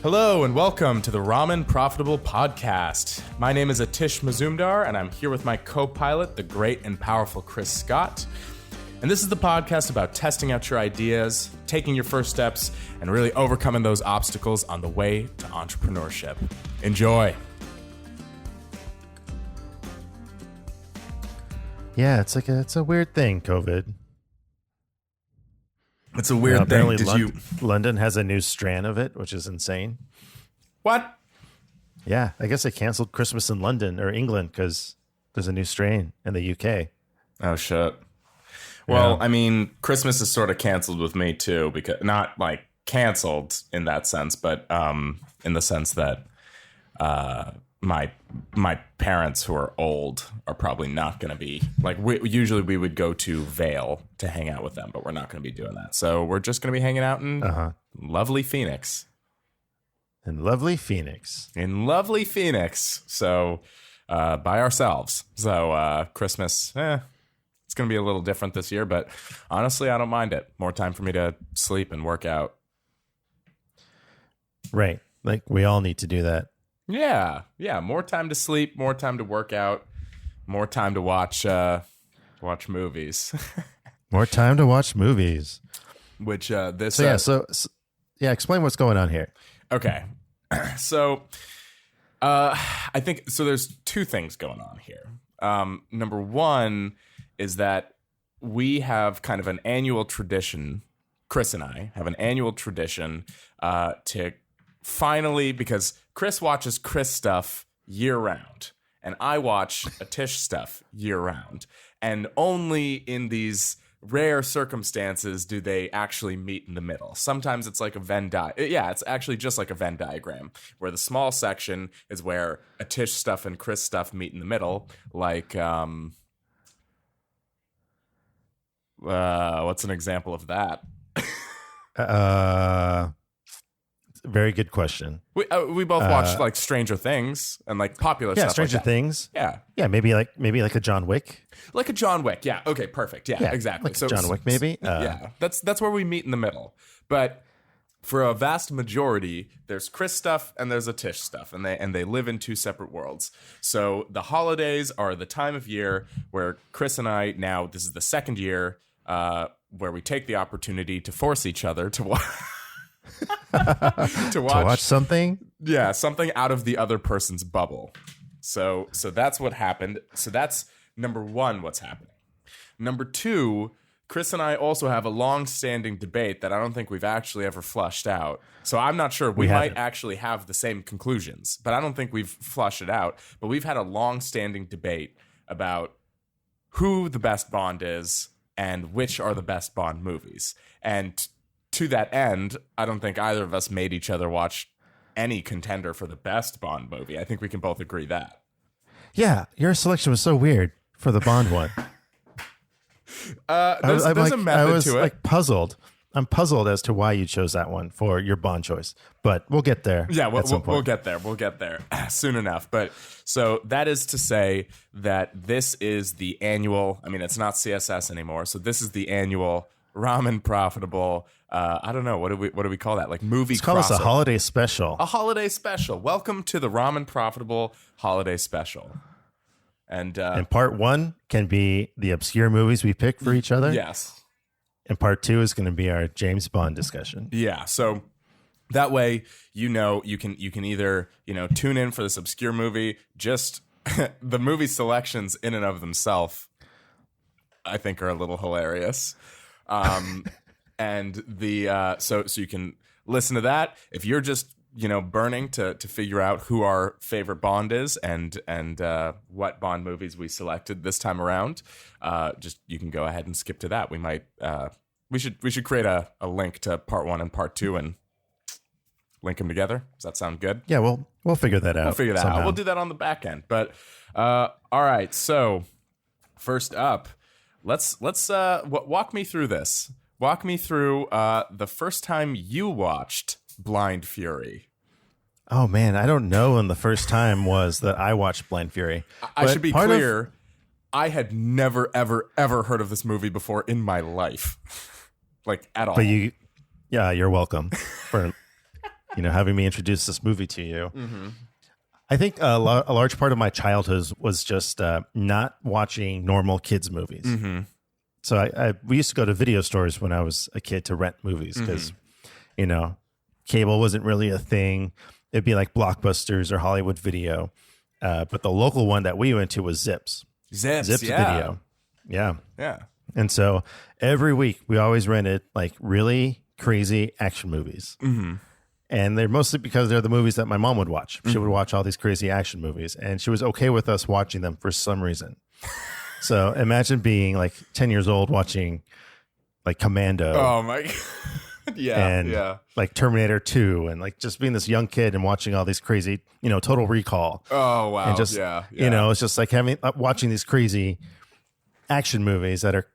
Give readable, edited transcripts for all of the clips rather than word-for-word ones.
Hello and welcome to the Ramen Profitable Podcast. My name is Atish Mazumdar, and I'm here with my co-pilot, the great and powerful Chris Scott. And this is the podcast about testing out your ideas, taking your first steps, and really overcoming those obstacles on the way to entrepreneurship. Enjoy. Yeah, it's a weird thing, COVID. It's a weird thing. London has a new strand of it, which is insane. What? Yeah, I guess they canceled Christmas in London or England because there's a new strain in the UK. Oh, shit. Well, I mean, Christmas is sort of canceled with me, too, because not like canceled in that sense, but in the sense that my parents who are old are probably not going to be like usually we would go to Vale to hang out with them, but we're not going to be doing that. So we're just going to be hanging out in lovely Phoenix. In lovely Phoenix. So by ourselves. So Christmas, it's going to be a little different this year, but honestly, I don't mind it. More time for me to sleep and work out. Right. Like we all need to do that. Yeah. More time to sleep, more time to work out, more time to watch movies. More time to watch movies. Which explain what's going on here. Okay. So I think so. There's two things going on here. Number one is that we have kind of an annual tradition. Chris and I have an annual tradition to finally, because Chris watches Chris stuff year round, and I watch Atish stuff year round, and only in these rare circumstances do they actually meet in the middle. Sometimes it's like a Venn diagram. Yeah, it's actually just like a Venn diagram, where the small section is where Atish stuff and Chris stuff meet in the middle. Like, what's an example of that? Very good question. We both watched like Stranger Things and like popular stuff. Yeah, Stranger like that. Things. Yeah, maybe like a John Wick. Like a John Wick. Yeah. Okay. Perfect. Yeah. Exactly. Like so John Wick, maybe. Yeah. That's where we meet in the middle. But for a vast majority, there's Chris stuff and there's Atish stuff, and they live in two separate worlds. So the holidays are the time of year where Chris and I, now this is the second year, where we take the opportunity to force each other to watch. to watch something. Yeah, something out of the other person's bubble. So that's what happened. So that's number one, what's happening. Number two, Chris and I also have a long-standing debate that I don't think we've actually ever flushed out. So I'm not sure. We might actually have the same conclusions, but I don't think we've flushed it out. But we've had a long-standing debate about who the best Bond is and which are the best Bond movies. And to that end, I don't think either of us made each other watch any contender for the best Bond movie. I think we can both agree that. Yeah, your selection was so weird for the Bond one. There's a method I was to it. Like puzzled. I'm puzzled as to why you chose that one for your Bond choice, but we'll get there. Yeah, we'll get there. We'll get there soon enough. But so that is to say that this is the annual. I mean, it's not CSS anymore. So this is the annual Ramen Profitable. I don't know. What do we call that? Like movie. Let's call this a holiday special. A holiday special. Welcome to the Ramen Profitable Holiday Special. And part one can be the obscure movies we pick for each other. Yes. And part two is going to be our James Bond discussion. Yeah. So that way, you can either, tune in for this obscure movie. Just the movie selections in and of themselves, I think, are a little hilarious. And the so you can listen to that if you're just burning to figure out who our favorite Bond is and what Bond movies we selected this time around. Just you can go ahead and skip to that. We might we should create a link to part one and part two and link them together. Does that sound good? Yeah, we'll figure that out. We'll figure that out. We'll do that on the back end. But all right. So first up, let's walk me through this. Walk me through the first time you watched Blind Fury. Oh man, I don't know when the first time was that I watched Blind Fury. I should be clear. I had never, ever, ever heard of this movie before in my life, like at all. But you're welcome for having me introduce this movie to you. I think a large part of my childhood was just not watching normal kids movies. So we used to go to video stores when I was a kid to rent movies because, cable wasn't really a thing. It'd be like Blockbusters or Hollywood Video. But the local one that we went to was Zips Video. Yeah. And so every week we always rented like really crazy action movies. And they're mostly because they're the movies that my mom would watch. She would watch all these crazy action movies, and she was okay with us watching them for some reason. So imagine being like 10 years old watching like Commando. Oh my God. Yeah. Like Terminator 2, and like just being this young kid and watching all these crazy, Total Recall. Oh wow. And just, it's just like watching these crazy action movies that are,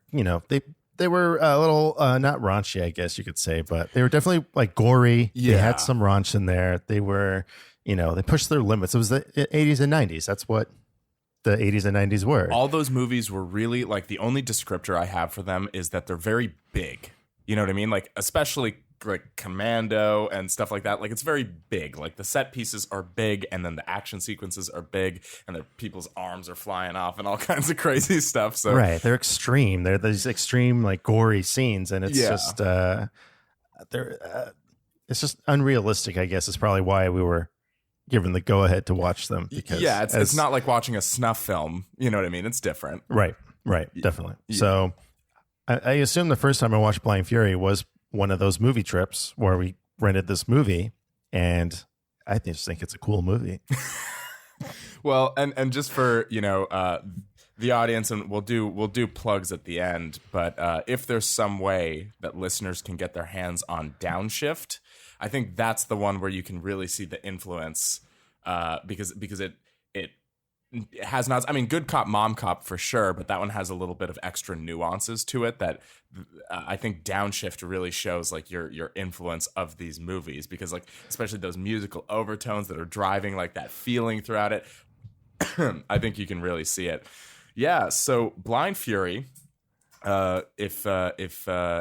they were a little not raunchy, I guess you could say, but they were definitely like gory. They had some raunch in there. They were, they pushed their limits. It was the 80s and 90s. That's what the 80s and 90s were. All those movies were really like, the only descriptor I have for them is that they're very big. You know what I mean? Like, especially like Commando and stuff like that. Like, it's very big. Like, the set pieces are big, and then the action sequences are big, and people's arms are flying off and all kinds of crazy stuff. So right, they're extreme. They're these extreme, like gory scenes, and it's just it's just unrealistic. I guess is probably why we were given the go ahead to watch them. Because it's not like watching a snuff film. You know what I mean? It's different. Right, definitely. Yeah. So I assume the first time I watched Blind Fury was one of those movie trips where we rented this movie, and I just think it's a cool movie. Well, and just for the audience, and we'll do plugs at the end, but if there's some way that listeners can get their hands on Downshift, I think that's the one where you can really see the influence, because it has not. I mean, Good Cop, Mom Cop for sure, but that one has a little bit of extra nuances to it that I think Downshift really shows like your influence of these movies, because like especially those musical overtones that are driving like that feeling throughout it. I think you can really see it. Yeah. So Blind Fury. If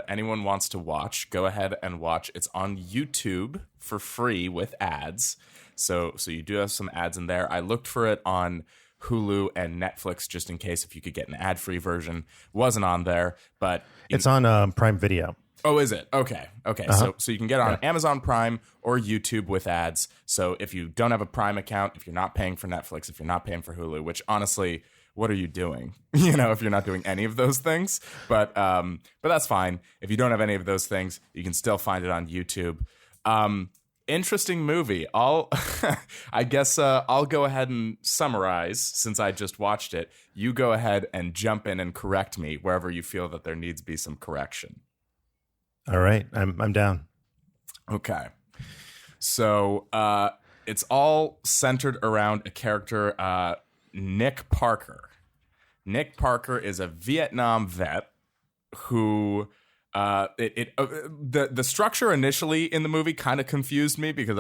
anyone wants to watch, go ahead and watch. It's on YouTube for free with ads. So you do have some ads in there. I looked for it on Hulu and Netflix just in case if you could get an ad-free version. Wasn't on there, but it's on Prime Video. Oh, is it? Okay. So you can get it on Amazon Prime or YouTube with ads. So if you don't have a Prime account, if you're not paying for Netflix, if you're not paying for Hulu, which honestly, what are you doing? If you're not doing any of those things, but that's fine. If you don't have any of those things, you can still find it on YouTube. Interesting movie. I guess I'll go ahead and summarize since I just watched it. You go ahead and jump in and correct me wherever you feel that there needs to be some correction. All right, I'm down. Okay, so it's all centered around a character, Nick Parker. Nick Parker is a Vietnam vet who. The structure initially in the movie kind of confused me because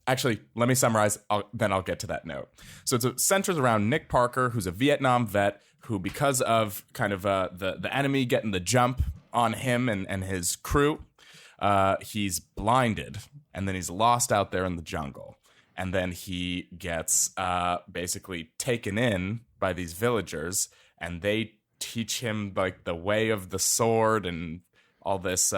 actually, let me summarize, then I'll get to that note. So it centers around Nick Parker, who's a Vietnam vet who, because of kind of the enemy getting the jump on him and his crew, he's blinded, and then he's lost out there in the jungle. And then he gets basically taken in by these villagers, and they teach him like the way of the sword and all this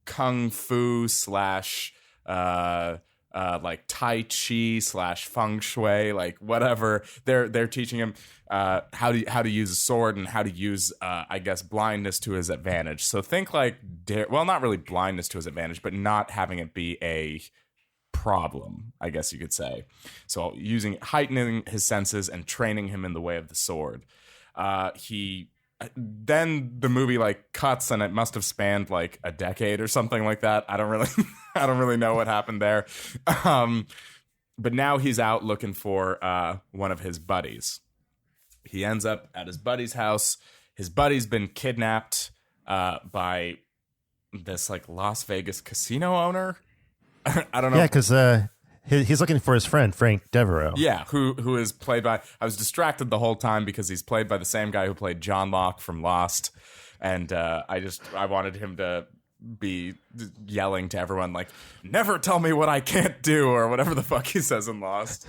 kung fu slash like tai chi slash feng shui, like whatever. They're teaching him how to use a sword and how to use I guess blindness to his advantage. So think like not really blindness to his advantage, but not having it be a problem, I guess you could say. So heightening his senses and training him in the way of the sword. Then the movie like cuts, and it must have spanned like a decade or something like that. I don't really know what happened there. But now he's out looking for one of his buddies. He ends up at his buddy's house. His buddy's been kidnapped by this like Las Vegas casino owner. I don't know. Yeah, because he's looking for his friend, Frank Devereaux. Yeah, who is played by... I was distracted the whole time because he's played by the same guy who played John Locke from Lost. And I wanted him to be yelling to everyone like, "Never tell me what I can't do," or whatever the fuck he says in Lost.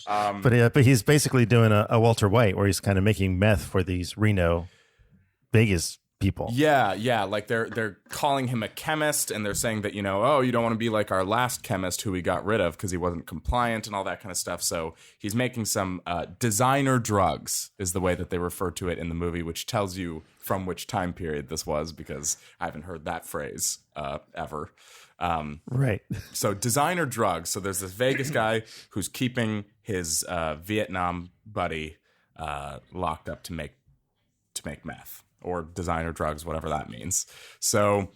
But he's basically doing a Walter White, where he's kind of making meth for these Reno, Vegas people. Yeah. Like they're calling him a chemist, and they're saying that, oh, you don't want to be like our last chemist who we got rid of because he wasn't compliant and all that kind of stuff. So he's making some designer drugs, is the way that they refer to it in the movie, which tells you from which time period this was, because I haven't heard that phrase ever. Right. So designer drugs. So there's this Vegas guy who's keeping his Vietnam buddy locked up to make meth or designer drugs, whatever that means. So,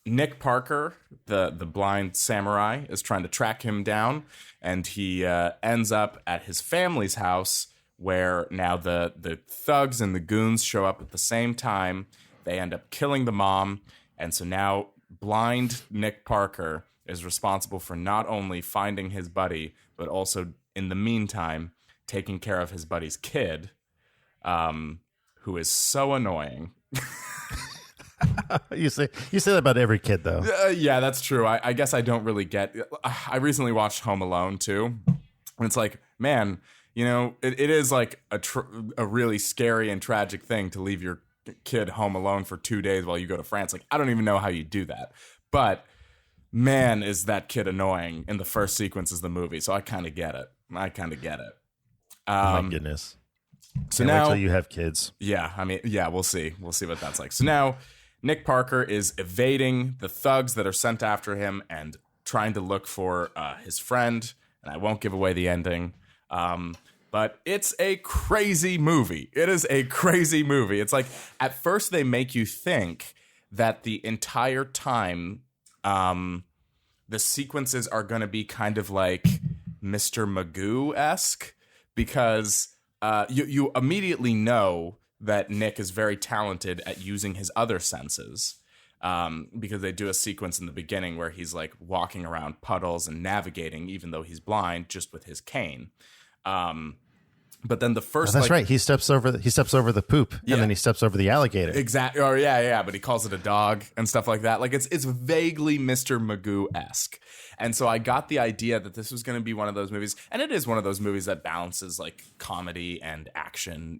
Nick Parker, the blind samurai, is trying to track him down, and he ends up at his family's house, where now the thugs and the goons show up at the same time. They end up killing the mom, and so now blind Nick Parker is responsible for not only finding his buddy, but also, in the meantime, taking care of his buddy's kid, who is so annoying. You say that about every kid, though. Yeah, that's true. I guess I don't really get. I recently watched Home Alone too, and it's like, man, it is like a really scary and tragic thing to leave your kid home alone for 2 days while you go to France. Like, I don't even know how you do that, but man, is that kid annoying in the first sequence of the movie. So I kind of get it. Oh my goodness. So Can't now, wait till you have kids. Yeah, I mean, yeah, we'll see what that's like. So now Nick Parker is evading the thugs that are sent after him and trying to look for his friend. And I won't give away the ending. But it's a crazy movie. It is a crazy movie. It's like, at first they make you think that the entire time the sequences are going to be kind of like Mr. Magoo-esque, because you immediately know that Nick is very talented at using his other senses, because they do a sequence in the beginning where he's like walking around puddles and navigating, even though he's blind, just with his cane. But then the first, that's right. He steps over the poop, and then he steps over the alligator. Exactly. Or yeah. But he calls it a dog and stuff like that. Like it's vaguely Mr. Magoo-esque. And so I got the idea that this was going to be one of those movies, and it is one of those movies that balances like comedy and action,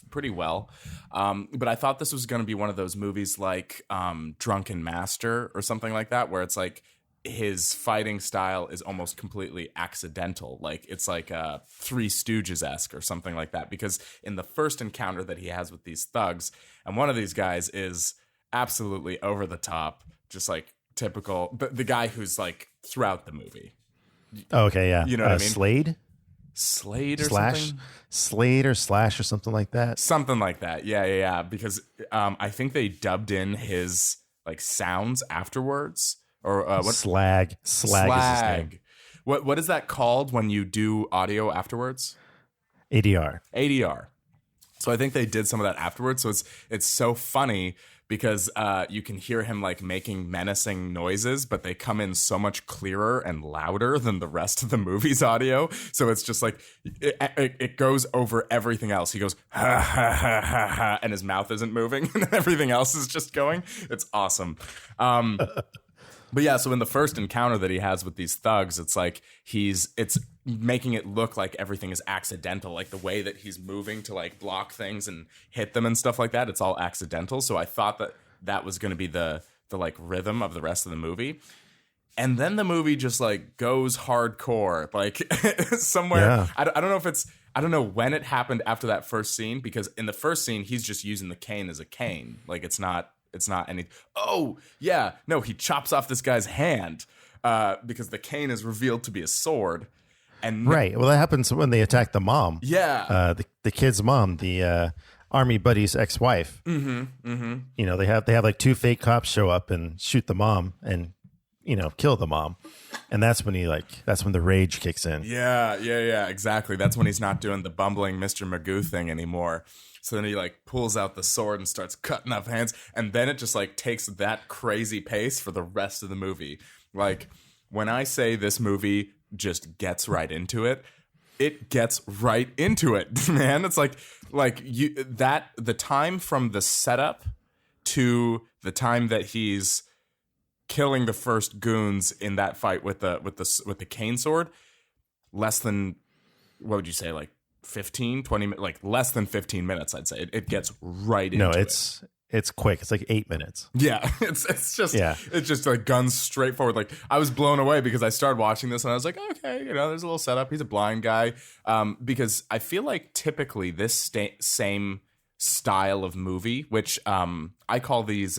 pretty well. But I thought this was going to be one of those movies like Drunken Master or something like that, where it's like his fighting style is almost completely accidental. Like it's like Three Stooges-esque or something like that, because in the first encounter that he has with these thugs, and one of these guys is absolutely over the top, just like typical, the guy who's like throughout the movie. Oh, okay, yeah. You know what I mean? Slade or Slash? something? Slade or Slash or something like that. Something like that. Yeah. Because I think they dubbed in his like sounds afterwards. Or what? Slag is his name. What is that called when you do audio afterwards? ADR. So I think they did some of that afterwards. So it's so funny because you can hear him like making menacing noises, but they come in so much clearer and louder than the rest of the movie's audio. So it's just like it goes over everything else. He goes ha ha ha ha ha, and his mouth isn't moving, and everything else is just going. It's awesome. But yeah, so in the first encounter that he has with these thugs, it's like it's making it look like everything is accidental, like the way that he's moving to like block things and hit them and stuff like that. It's all accidental. So I thought that was going to be the like rhythm of the rest of the movie. And then the movie just like goes hardcore, like somewhere. Yeah. I don't know when it happened after that first scene, because in the first scene, he's just using the cane as a cane. Like it's not any. Oh yeah, no, he chops off this guy's hand because the cane is revealed to be a sword. And right. Well, that happens when they attack the mom. Yeah, the kid's mom, the army buddy's ex-wife. They have like two fake cops show up and shoot the mom and kill the mom, and that's when the rage kicks in. Yeah, exactly. That's when he's not doing the bumbling Mr. Magoo thing anymore. So then he like pulls out the sword and starts cutting off hands, and then it just like takes that crazy pace for the rest of the movie. Like when I say this movie just gets right into it, it gets right into it, man. It's like the time from the setup to the time that he's killing the first goons in that fight with the cane sword, less than, what would you say, like 15, 20 minutes, like less than 15 minutes, I'd say. It gets right into it. It's quick. It's like 8 minutes. Yeah, it's just like guns straight forward. Like, I was blown away because I started watching this and I was like, okay, there's a little setup. He's a blind guy. Because I feel like typically this same style of movie, which I call these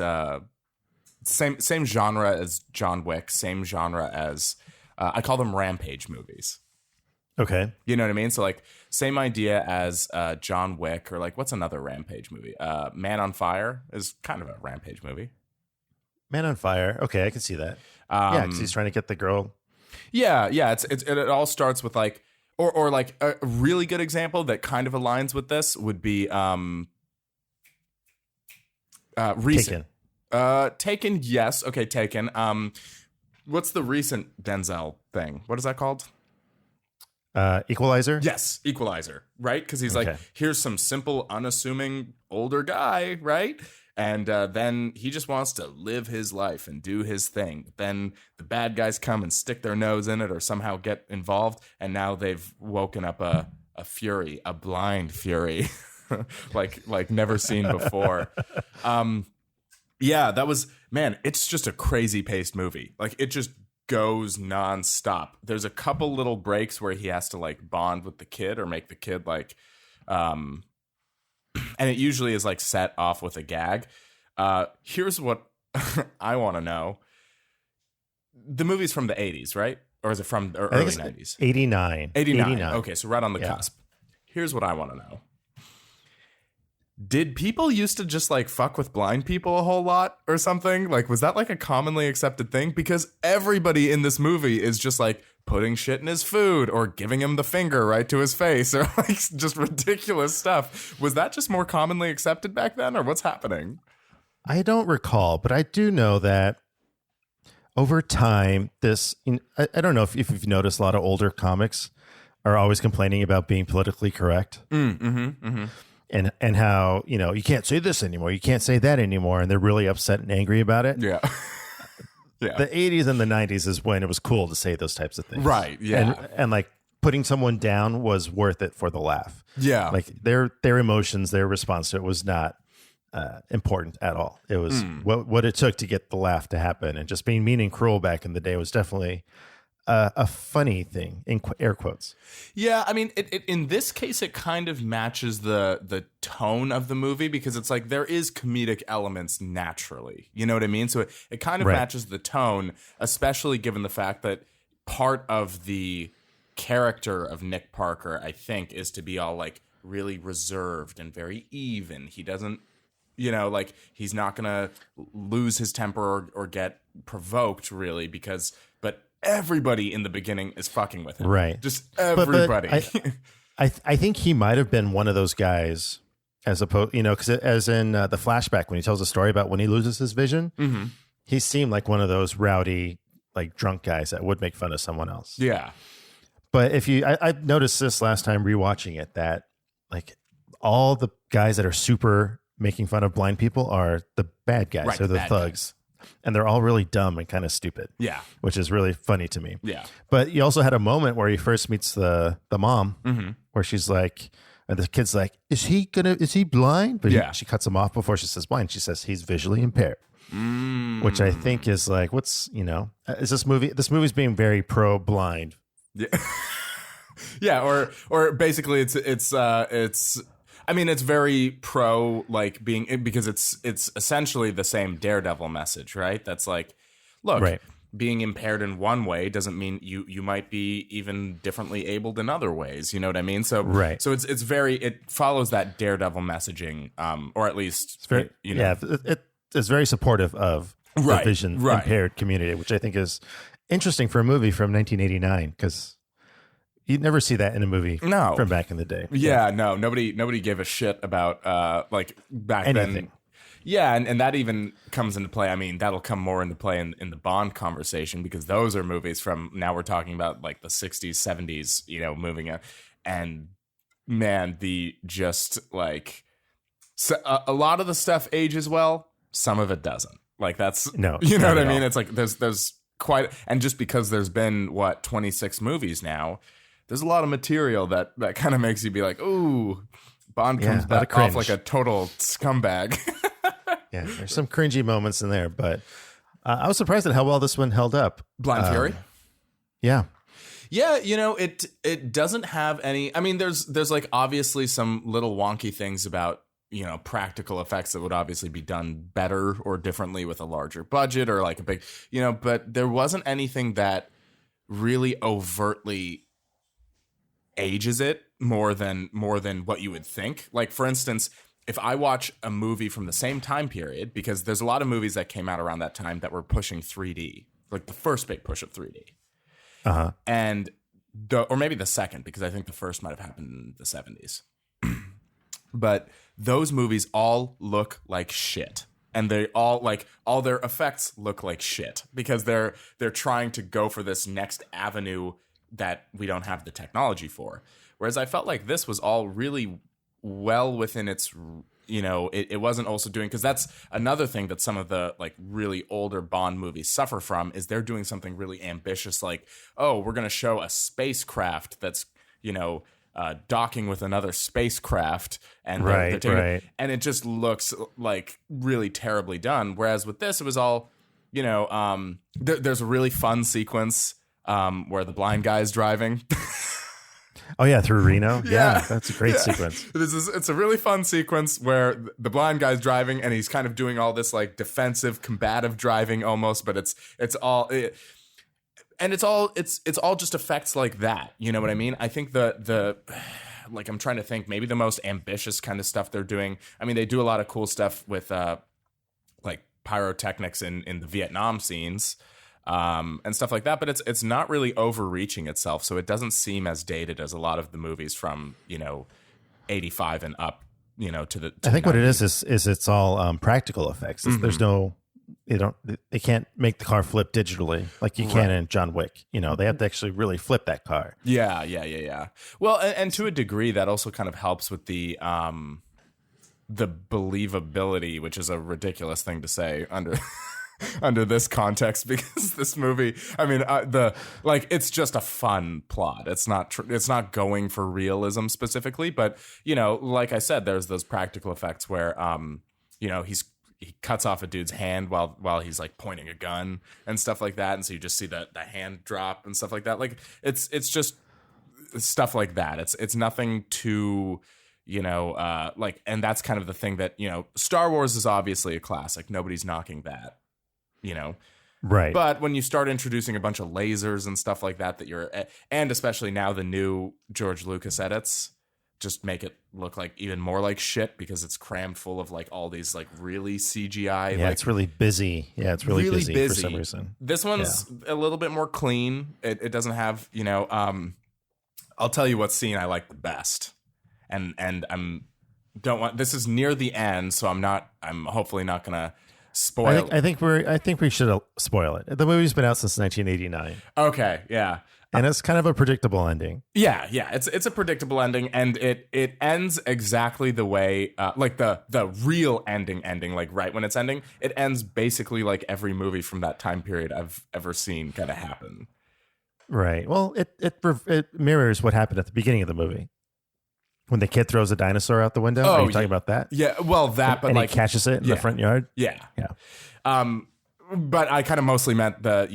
same genre as John Wick, same genre as I call them rampage movies. Okay. You know what I mean? So, like, same idea as John Wick, or like, what's another rampage movie? Man on Fire is kind of a rampage movie. Man on Fire. Okay, I can see that. Yeah, because he's trying to get the girl. Yeah. It all starts with like, or like a really good example that kind of aligns with this would be recent. Taken. Yes. Okay. Taken. What's the recent Denzel thing? What is that called? Equalizer? Yes, Equalizer, right? Because he's like, here's some simple, unassuming older guy, right? And then he just wants to live his life and do his thing. Then the bad guys come and stick their nose in it or somehow get involved, and now they've woken up a fury, a blind fury, like never seen before. Yeah, that was, man, it's just a crazy paced movie. Like, it just goes nonstop. There's a couple little breaks where he has to like bond with the kid or make the kid like and it usually is like set off with a gag. Here's what I want to know. The movie's from the 80s, right? Or is it from the early 90s? 89. 89. Okay, so right on the cusp. Here's what I want to know. Did people used to just like fuck with blind people a whole lot or something? Like, was that like a commonly accepted thing? Because everybody in this movie is just like putting shit in his food or giving him the finger right to his face or like just ridiculous stuff. Was that just more commonly accepted back then, or what's happening? I don't recall, but I do know that over time, I don't know if you've noticed, a lot of older comics are always complaining about being politically correct. And how, you can't say this anymore. You can't say that anymore. And they're really upset and angry about it. Yeah. Yeah. The 80s and the 90s is when it was cool to say those types of things. Right. Yeah. And like putting someone down was worth it for the laugh. Yeah. Like their emotions, their response to it was not important at all. It was what it took to get the laugh to happen. And just being mean and cruel back in the day was definitely a funny thing, in air quotes. Yeah, I mean, it in this case, it kind of matches the tone of the movie because it's like there is comedic elements naturally. You know what I mean? So it kind of matches the tone, especially given the fact that part of the character of Nick Parker, I think, is to be all like really reserved and very even. He doesn't, like he's not going to lose his temper or get provoked really but everybody in the beginning is fucking with him. Right. Just everybody. But I think he might have been one of those guys as opposed, because as in the flashback, when he tells a story about when he loses his vision, he seemed like one of those rowdy, like drunk guys that would make fun of someone else. Yeah. But I noticed this last time rewatching it, that like all the guys that are super making fun of blind people are the bad guys, right, or the thugs. Guys. And they're all really dumb and kind of stupid. Yeah. Which is really funny to me. Yeah. But you also had a moment where he first meets the mom, where she's like, and the kid's like, is he blind? But she cuts him off before she says blind. She says he's visually impaired. Which I think is like, is this movie's being very pro blind. Yeah. Yeah. Or basically it's I mean, it's very pro, like being, because it's essentially the same Daredevil message, right? That's like, look, being impaired in one way doesn't mean you might be even differently abled in other ways. You know what I mean? So, so it's very, it follows that Daredevil messaging, or at least, it's very, it's very supportive of the vision impaired community, which I think is interesting for a movie from 1989, because you'd never see that in a movie from back in the day. Yeah, no, nobody gave a shit about like back then. Yeah, and that even comes into play. I mean, that'll come more into play in the Bond conversation, because those are movies from, now we're talking about like the 60s, 70s, moving up. And man, a lot of the stuff ages well, some of it doesn't. Like that's No, you know not what I at mean? all. It's like there's quite, and just because there's been 26 movies now, there's a lot of material that kind of makes you be like, ooh, Bond Yeah, comes a lot of back off cringe. like a total scumbag. Yeah, there's some cringy moments in there, but I was surprised at how well this one held up. Blind Fury. Yeah. Yeah, it doesn't have any. I mean, there's like obviously some little wonky things about practical effects that would obviously be done better or differently with a larger budget or like a big but there wasn't anything that really overtly ages it more than what you would think. Like for instance, if I watch a movie from the same time period, because there's a lot of movies that came out around that time that were pushing 3D, like the first big push of 3D. Uh-huh. And or maybe the second, because I think the first might have happened in the 70s. But those movies all look like shit. And they all all their effects look like shit because they're trying to go for this next avenue that we don't have the technology for. Whereas I felt like this was all really well within its, it wasn't also doing, because that's another thing that some of the like really older Bond movies suffer from, is they're doing something really ambitious, like, oh, we're going to show a spacecraft that's, docking with another spacecraft, and right. And it just looks like really terribly done. Whereas with this, it was all, there's a really fun sequence where the blind guy's driving. Oh yeah, through Reno. Yeah, that's a great sequence. It's a really fun sequence where the blind guy's driving and he's kind of doing all this like defensive, combative driving almost, but it's all just effects like that. You know what I mean? I think the like, I'm trying to think, maybe the most ambitious kind of stuff they're doing. I mean, they do a lot of cool stuff with like pyrotechnics in the Vietnam scenes. And stuff like that, but it's not really overreaching itself, so it doesn't seem as dated as a lot of the movies from 85 and up. To I think 90s. what it is it's all practical effects. Mm-hmm. There's no, they can't make the car flip digitally like you can in John Wick. They have to actually really flip that car. Yeah. Well, and to a degree, that also kind of helps with the believability, which is a ridiculous thing to say under this context, because this movie, I mean, it's just a fun plot. It's not going for realism specifically, but like I said, there's those practical effects where he cuts off a dude's hand while he's like pointing a gun and stuff like that, and so you just see the hand drop and stuff like that. Like it's just stuff like that. It's nothing too and that's kind of the thing that Star Wars is obviously a classic. Nobody's knocking that. Right. But when you start introducing a bunch of lasers and stuff like that and especially now the new George Lucas edits just make it look like even more like shit, because it's crammed full of like all these like really CGI. Yeah, like, it's really busy. Yeah, it's really busy for some reason. This one's a little bit more clean. It doesn't have, I'll tell you what scene I like the best. And this is near the end, so I'm hopefully not gonna spoil. I think we should spoil it. The movie's been out since 1989. Okay, yeah. And it's kind of a predictable ending. Yeah. It's a predictable ending, and it ends exactly the way like the real ending, like right when it's ending, it ends basically like every movie from that time period I've ever seen kind of happen. Right. Well, it mirrors what happened at the beginning of the movie. When the kid throws a dinosaur out the window. Are you talking about that? Yeah, well, that, but and like he catches it in the front yard. Yeah. Yeah. But I kind of mostly meant that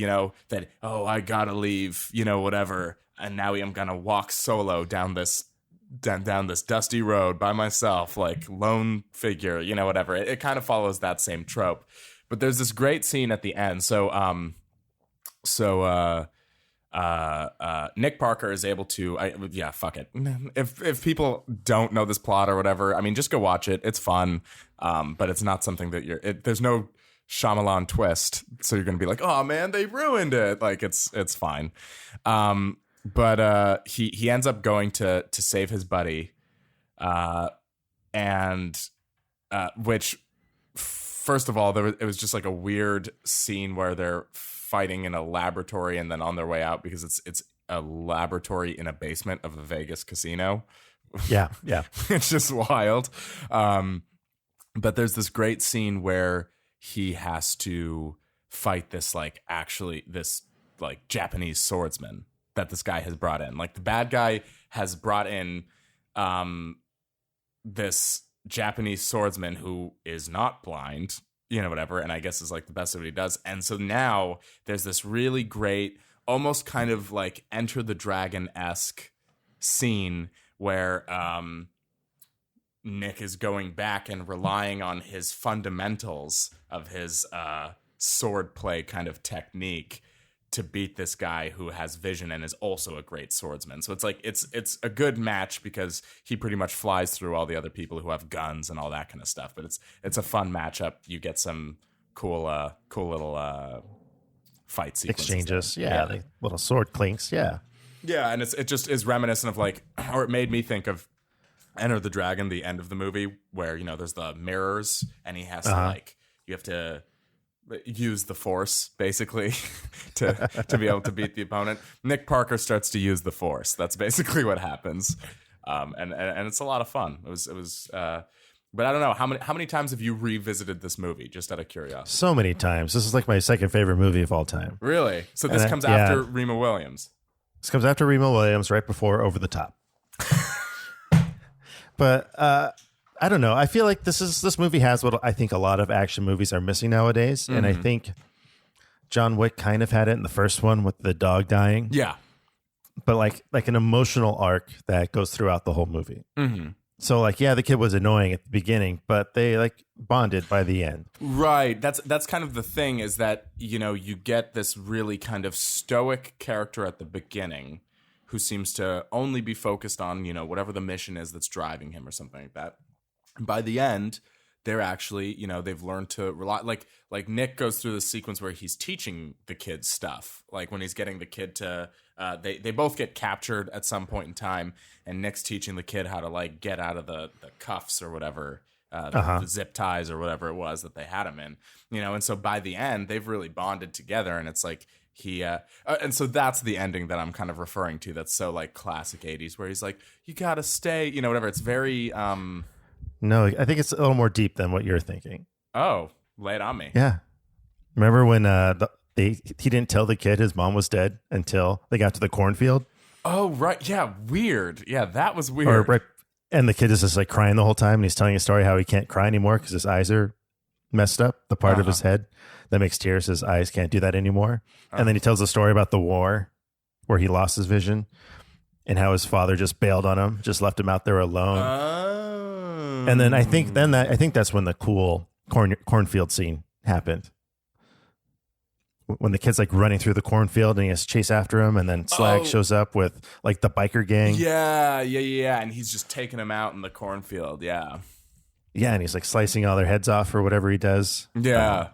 I gotta leave, whatever, and now I'm gonna walk solo down this dusty road by myself, like lone figure, whatever. It kind of follows that same trope. But there's this great scene at the end. Nick Parker is able to, fuck it. If people don't know this plot or whatever, I mean, just go watch it. It's fun. But it's not something that there's no Shyamalan twist. So you're going to be like, oh man, they ruined it. Like it's fine. But he ends up going to save his buddy. Which first of all, it was just like a weird scene where they're fighting in a laboratory, and then on their way out, because it's a laboratory in a basement of a Vegas casino. Yeah. It's just wild. But there's this great scene where he has to fight this this Japanese swordsman that this guy has brought in. Like the bad guy has brought in this Japanese swordsman who is not blind, whatever, and I guess is like the best of what he does. And so now there's this really great, almost kind of like Enter the Dragon-esque scene where Nick is going back and relying on his fundamentals of his sword play kind of technique to beat this guy who has vision and is also a great swordsman. So it's like it's a good match because he pretty much flies through all the other people who have guns and all that kind of stuff. But it's a fun matchup. You get some cool little fight sequences. Exchanges, yeah. Like little sword clinks, yeah. Yeah, and it just is reminiscent of or it made me think of Enter the Dragon, the end of the movie, where there's the mirrors and he has to you have to use the Force basically to be able to beat the opponent. Nick Parker starts to use the Force. That's basically what happens, and it's a lot of fun. It was. But I don't know how many times have you revisited this movie? Just out of curiosity. So many times. This is like my second favorite movie of all time. Really? So this comes after Remo Williams. This comes after Remo Williams, right before Over the Top. But I don't know. I feel like this movie has what I think a lot of action movies are missing nowadays, mm-hmm. and I think John Wick kind of had it in the first one with the dog dying. Yeah, but like an emotional arc that goes throughout the whole movie. Mm-hmm. So the kid was annoying at the beginning, but they bonded by the end. Right. That's kind of the thing is that you get this really kind of stoic character at the beginning who seems to only be focused on, whatever the mission is that's driving him or something like that. By the end, they're actually, they've learned to rely. Like Nick goes through this sequence where he's teaching the kids stuff. Like when he's getting the kid to, they both get captured at some point in time, and Nick's teaching the kid how to get out of the cuffs or whatever, the zip ties or whatever it was that they had him in. And so by the end, they've really bonded together, and it's like. And so that's the ending that I'm kind of referring to. That's so classic 80s where he's like, you gotta stay, whatever. It's very, No, I think it's a little more deep than what you're thinking. Oh, lay it on me. Yeah. Remember when he didn't tell the kid his mom was dead until they got to the cornfield? Oh, right. Yeah. Weird. Yeah. That was weird. And the kid is just crying the whole time. And he's telling a story how he can't cry anymore because his eyes are messed up. The part of his head that makes tears, his eyes can't do that anymore. And then he tells a story about the war where he lost his vision and how his father just bailed on him, just left him out there alone. Oh. And then I think that's when the cool cornfield scene happened. When the kid's running through the cornfield and he has to chase after him, and then Slag shows up with the biker gang. Yeah. And he's just taking him out in the cornfield. Yeah. Yeah, and he's slicing all their heads off or whatever he does. Yeah.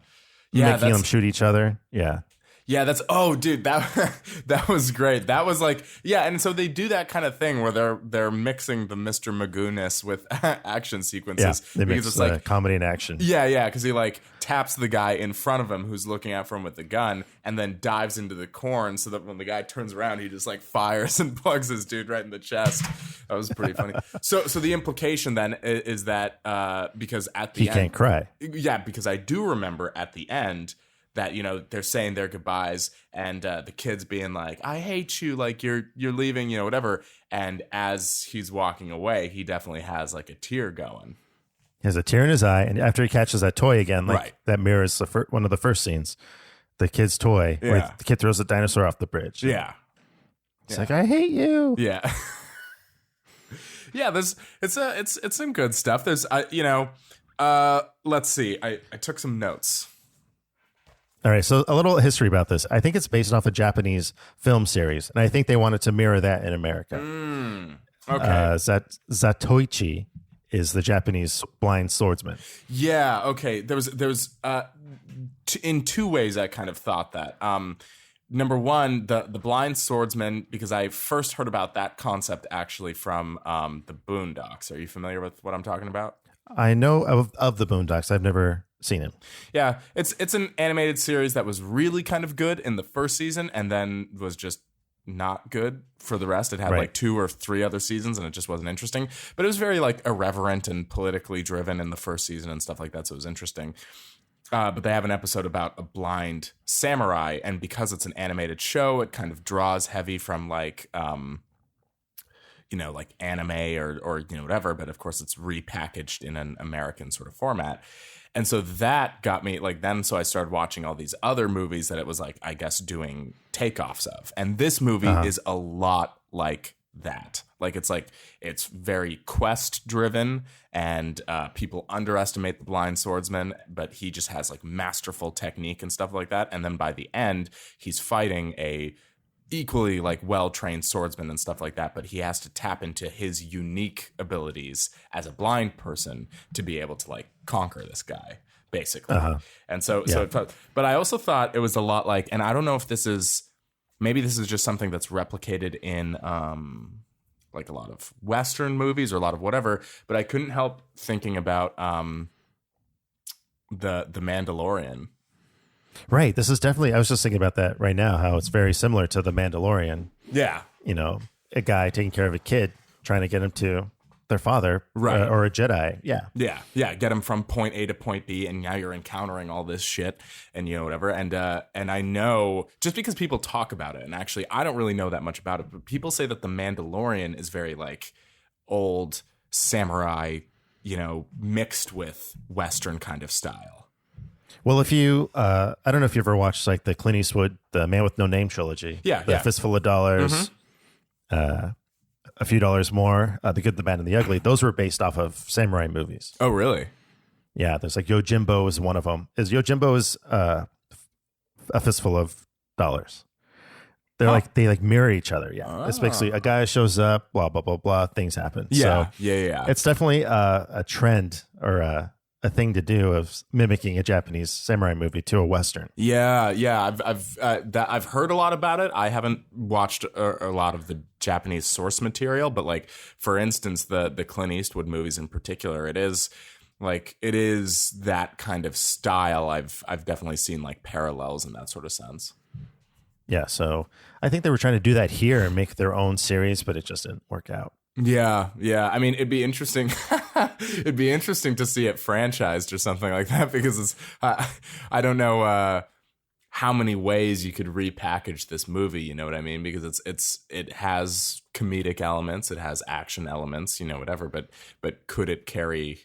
Making them shoot each other. Yeah. Yeah, dude, that was great. That was and so they do that kind of thing where they're mixing the Mr. Magoo-ness with action sequences. Yeah, they mix comedy and action. Yeah, because he taps the guy in front of him who's looking out for him with the gun and then dives into the corn so that when the guy turns around, he just fires and plugs his dude right in the chest. That was pretty funny. So the implication then is that because at the end... He can't cry. Yeah, because I do remember at the end... that they're saying their goodbyes and the kid's being like, I hate you, you're leaving, whatever, and as he's walking away he definitely has a tear going. He has a tear in his eye, and after he catches that toy again, right. That mirrors one of the first scenes, the kid's toy where the kid throws the dinosaur off the bridge. It's I hate you. Yeah. It's some good stuff. There's let's see, I took some notes. All right, so a little history about this. I think it's based off a Japanese film series, and I think they wanted to mirror that in America. Okay. Zatoichi is the Japanese blind swordsman. Yeah, okay. There was in two ways I kind of thought that. Number one, the blind swordsman, because I first heard about that concept actually from the Boondocks. Are you familiar with what I'm talking about? I know of the Boondocks. I've never seen him. Yeah, it's an animated series that was really kind of good in the first season and then was just not good for the rest. It had 2 or 3 other seasons and it just wasn't interesting. But it was very irreverent and politically driven in the first season and stuff like that, so it was interesting. But they have an episode about a blind samurai, and because it's an animated show, it kind of draws heavy from like like anime or whatever. But of course, it's repackaged in an American sort of format. And so that got me so I started watching all these other movies that it was like, I guess, doing takeoffs of. And this movie is a lot like that. It's very quest driven, and people underestimate the blind swordsman, but he just has like masterful technique and stuff like that. And then by the end, he's fighting a equally like well-trained swordsman and stuff like that, but he has to tap into his unique abilities as a blind person to be able to like conquer this guy, basically. And so but I also thought it was a lot like, and I don't know if maybe this is just something that's replicated in like a lot of Western movies or a lot of whatever, but I couldn't help thinking about the Mandalorian. Right. This is definitely, I was just thinking about that right now, how it's very similar to The Mandalorian. Yeah. A guy taking care of a kid, trying to get him to their father, right? Or a Jedi. Yeah. Get him from point A to point B, and now you're encountering all this shit, and whatever. And I know just because people talk about it, and actually I don't really know that much about it, but people say that The Mandalorian is very like old samurai, mixed with Western kind of style. Well, if you, I don't know if you ever watched like the Clint Eastwood, the Man with No Name trilogy. The Fistful of Dollars, A Few Dollars More, The Good, the Bad, and the Ugly. Those were based off of samurai movies. Oh, really? Yeah, there's like Yojimbo is one of them. Yojimbo is A Fistful of Dollars. They mirror each other. Yeah, It's basically a guy shows up, blah blah blah blah, things happen. Yeah, so yeah. It's definitely a trend or a thing to do of mimicking a Japanese samurai movie to a Western. Yeah. I've heard a lot about it. I haven't watched a lot of the Japanese source material, but like for instance, the Clint Eastwood movies in particular, it is that kind of style. I've definitely seen like parallels in that sort of sense. Yeah, so I think they were trying to do that here and make their own series, but it just didn't work out. Yeah. I mean, it'd be interesting. It'd be interesting to see it franchised or something like that, because it's. I don't know how many ways you could repackage this movie. You know what I mean? Because it has comedic elements, it has action elements, whatever. But could it carry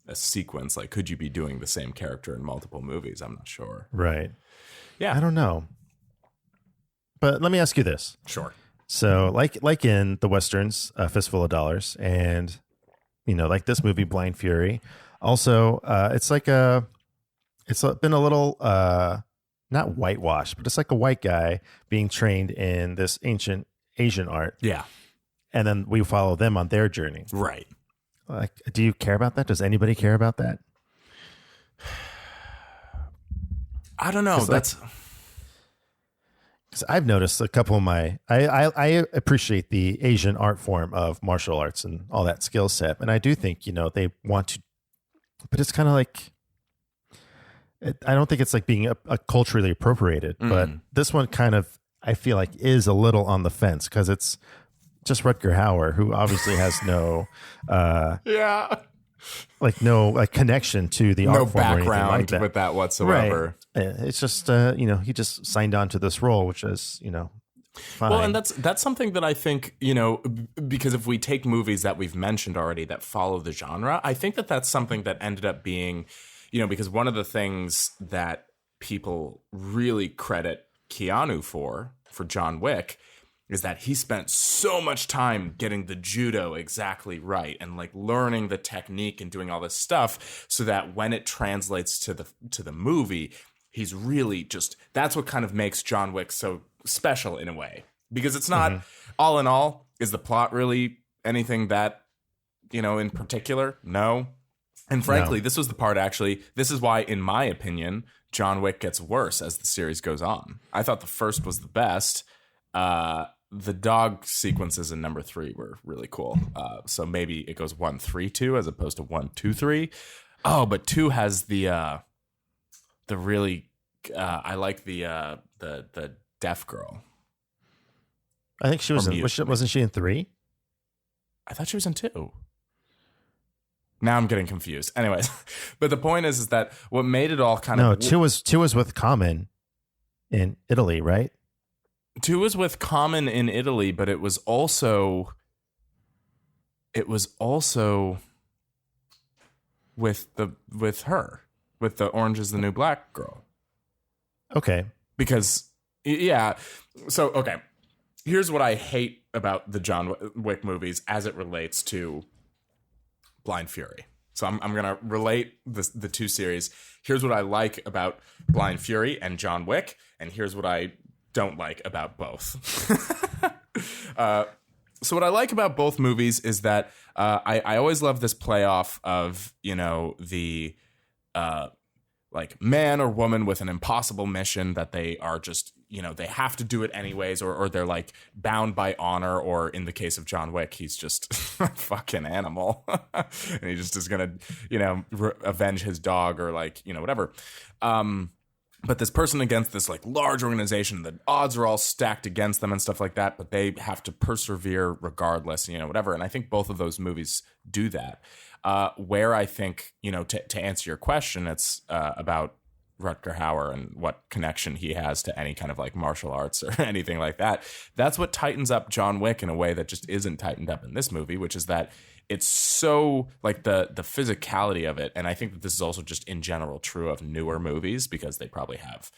a sequence? Like, could you be doing the same character in multiple movies? I'm not sure. Right. Yeah. I don't know. But let me ask you this. Sure. So like in the Westerns, Fistful of Dollars, and like this movie, Blind Fury. Also, it's been a little not whitewashed, but it's like a white guy being trained in this ancient Asian art. Yeah. And then we follow them on their journey. Right. Like, do you care about that? Does anybody care about that? I don't know. That's. Because I've noticed a couple of I appreciate the Asian art form of martial arts and all that skill set. And I do think, they want to, but it's kind of like, I don't think it's like being a culturally appropriated, but this one kind of, I feel like is a little on the fence because it's just Rutger Hauer, who obviously has no, no connection to the art form or anything like that. With that whatsoever. Right. It's just, he just signed on to this role, which is, fine. Well, and that's something that I think, because if we take movies that we've mentioned already that follow the genre, I think that that's something that ended up being, because one of the things that people really credit Keanu for John Wick is that he spent so much time getting the judo exactly right and like learning the technique and doing all this stuff so that when it translates to the movie, he's really just, that's what kind of makes John Wick so special in a way, because it's not all in all, is the plot really anything that, in particular? No. And frankly, this was the part this is why, in my opinion, John Wick gets worse as the series goes on. I thought the first was the best. The dog sequences in number 3 were really cool. So maybe it goes 1, 3, 2 as opposed to 1, 2, 3. Oh, but 2 has the really I like the deaf girl. I think she was wasn't she in 3? I thought she was in 2. Now I'm getting confused. Anyways, but the point is that what made it all kind No, of... two was with Ramen in Italy, right? 2 was with Common in Italy, but it was also with her, with the Orange is the New Black girl. Okay. Because, yeah. So, okay. Here's what I hate about the John Wick movies as it relates to Blind Fury. So I'm going to relate the two series. Here's what I like about Blind Fury and John Wick, and here's what I don't like about both. So what I like about both movies is that I always love this playoff of, the like man or woman with an impossible mission that they are just, they have to do it anyways, or they're like bound by honor, or in the case of John Wick, he's just a fucking animal and he just is going to, avenge his dog or like, whatever. But this person against this like large organization, the odds are all stacked against them and stuff like that, but they have to persevere regardless, whatever. And I think both of those movies do that. Where I think, to answer your question, it's about Rutger Hauer and what connection he has to any kind of like martial arts or anything like that. That's what tightens up John Wick in a way that just isn't tightened up in this movie, which is that it's so like the physicality of it. And I think that this is also just in general true of newer movies because they probably have,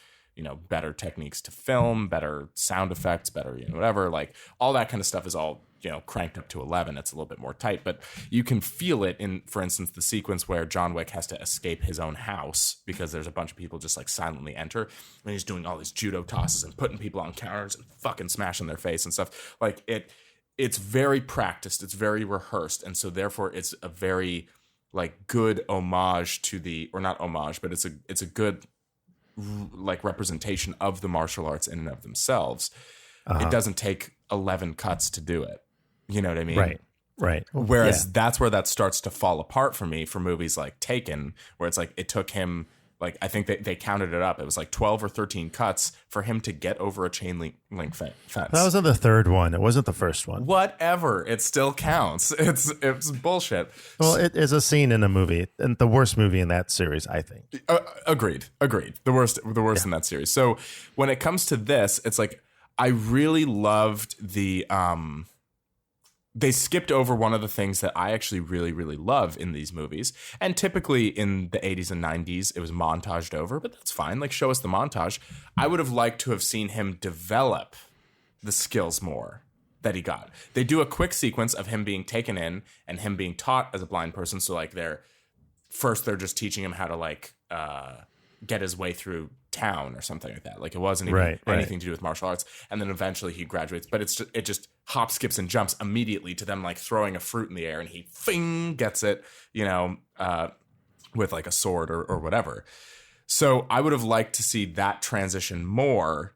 better techniques to film, better sound effects, better, whatever, like all that kind of stuff is all, cranked up to 11. It's a little bit more tight, but you can feel it in, for instance, the sequence where John Wick has to escape his own house because there's a bunch of people just like silently enter and he's doing all these judo tosses and putting people on counters and fucking smashing their face and stuff. Like it's very practiced. It's very rehearsed. And so therefore it's a very like good homage to or not homage, but it's a good like representation of the martial arts in and of themselves. It doesn't take 11 cuts to do it. You know what I mean? Right. Whereas that's where that starts to fall apart for me for movies like Taken, where it's like it took him, like I think they counted it up. It was like 12 or 13 cuts for him to get over a chain link fence. That was in the third one. It wasn't the first one. Whatever. It still counts. It's bullshit. Well, it is a scene in a movie, and the worst movie in that series, I think. Agreed. The worst in that series. So when it comes to this, it's like I really loved they skipped over one of the things that I actually really, really love in these movies. And typically in the 80s and 90s, it was montaged over, but that's fine. Like, show us the montage. I would have liked to have seen him develop the skills more that he got. They do a quick sequence of him being taken in and him being taught as a blind person. So, like, they're just teaching him how to, like, get his way through town or something like that. Like, it wasn't even anything to do with martial arts. And then eventually he graduates, but it just hop, skips, and jumps immediately to them like throwing a fruit in the air, and he gets it, with like a sword or whatever. So I would have liked to see that transition more,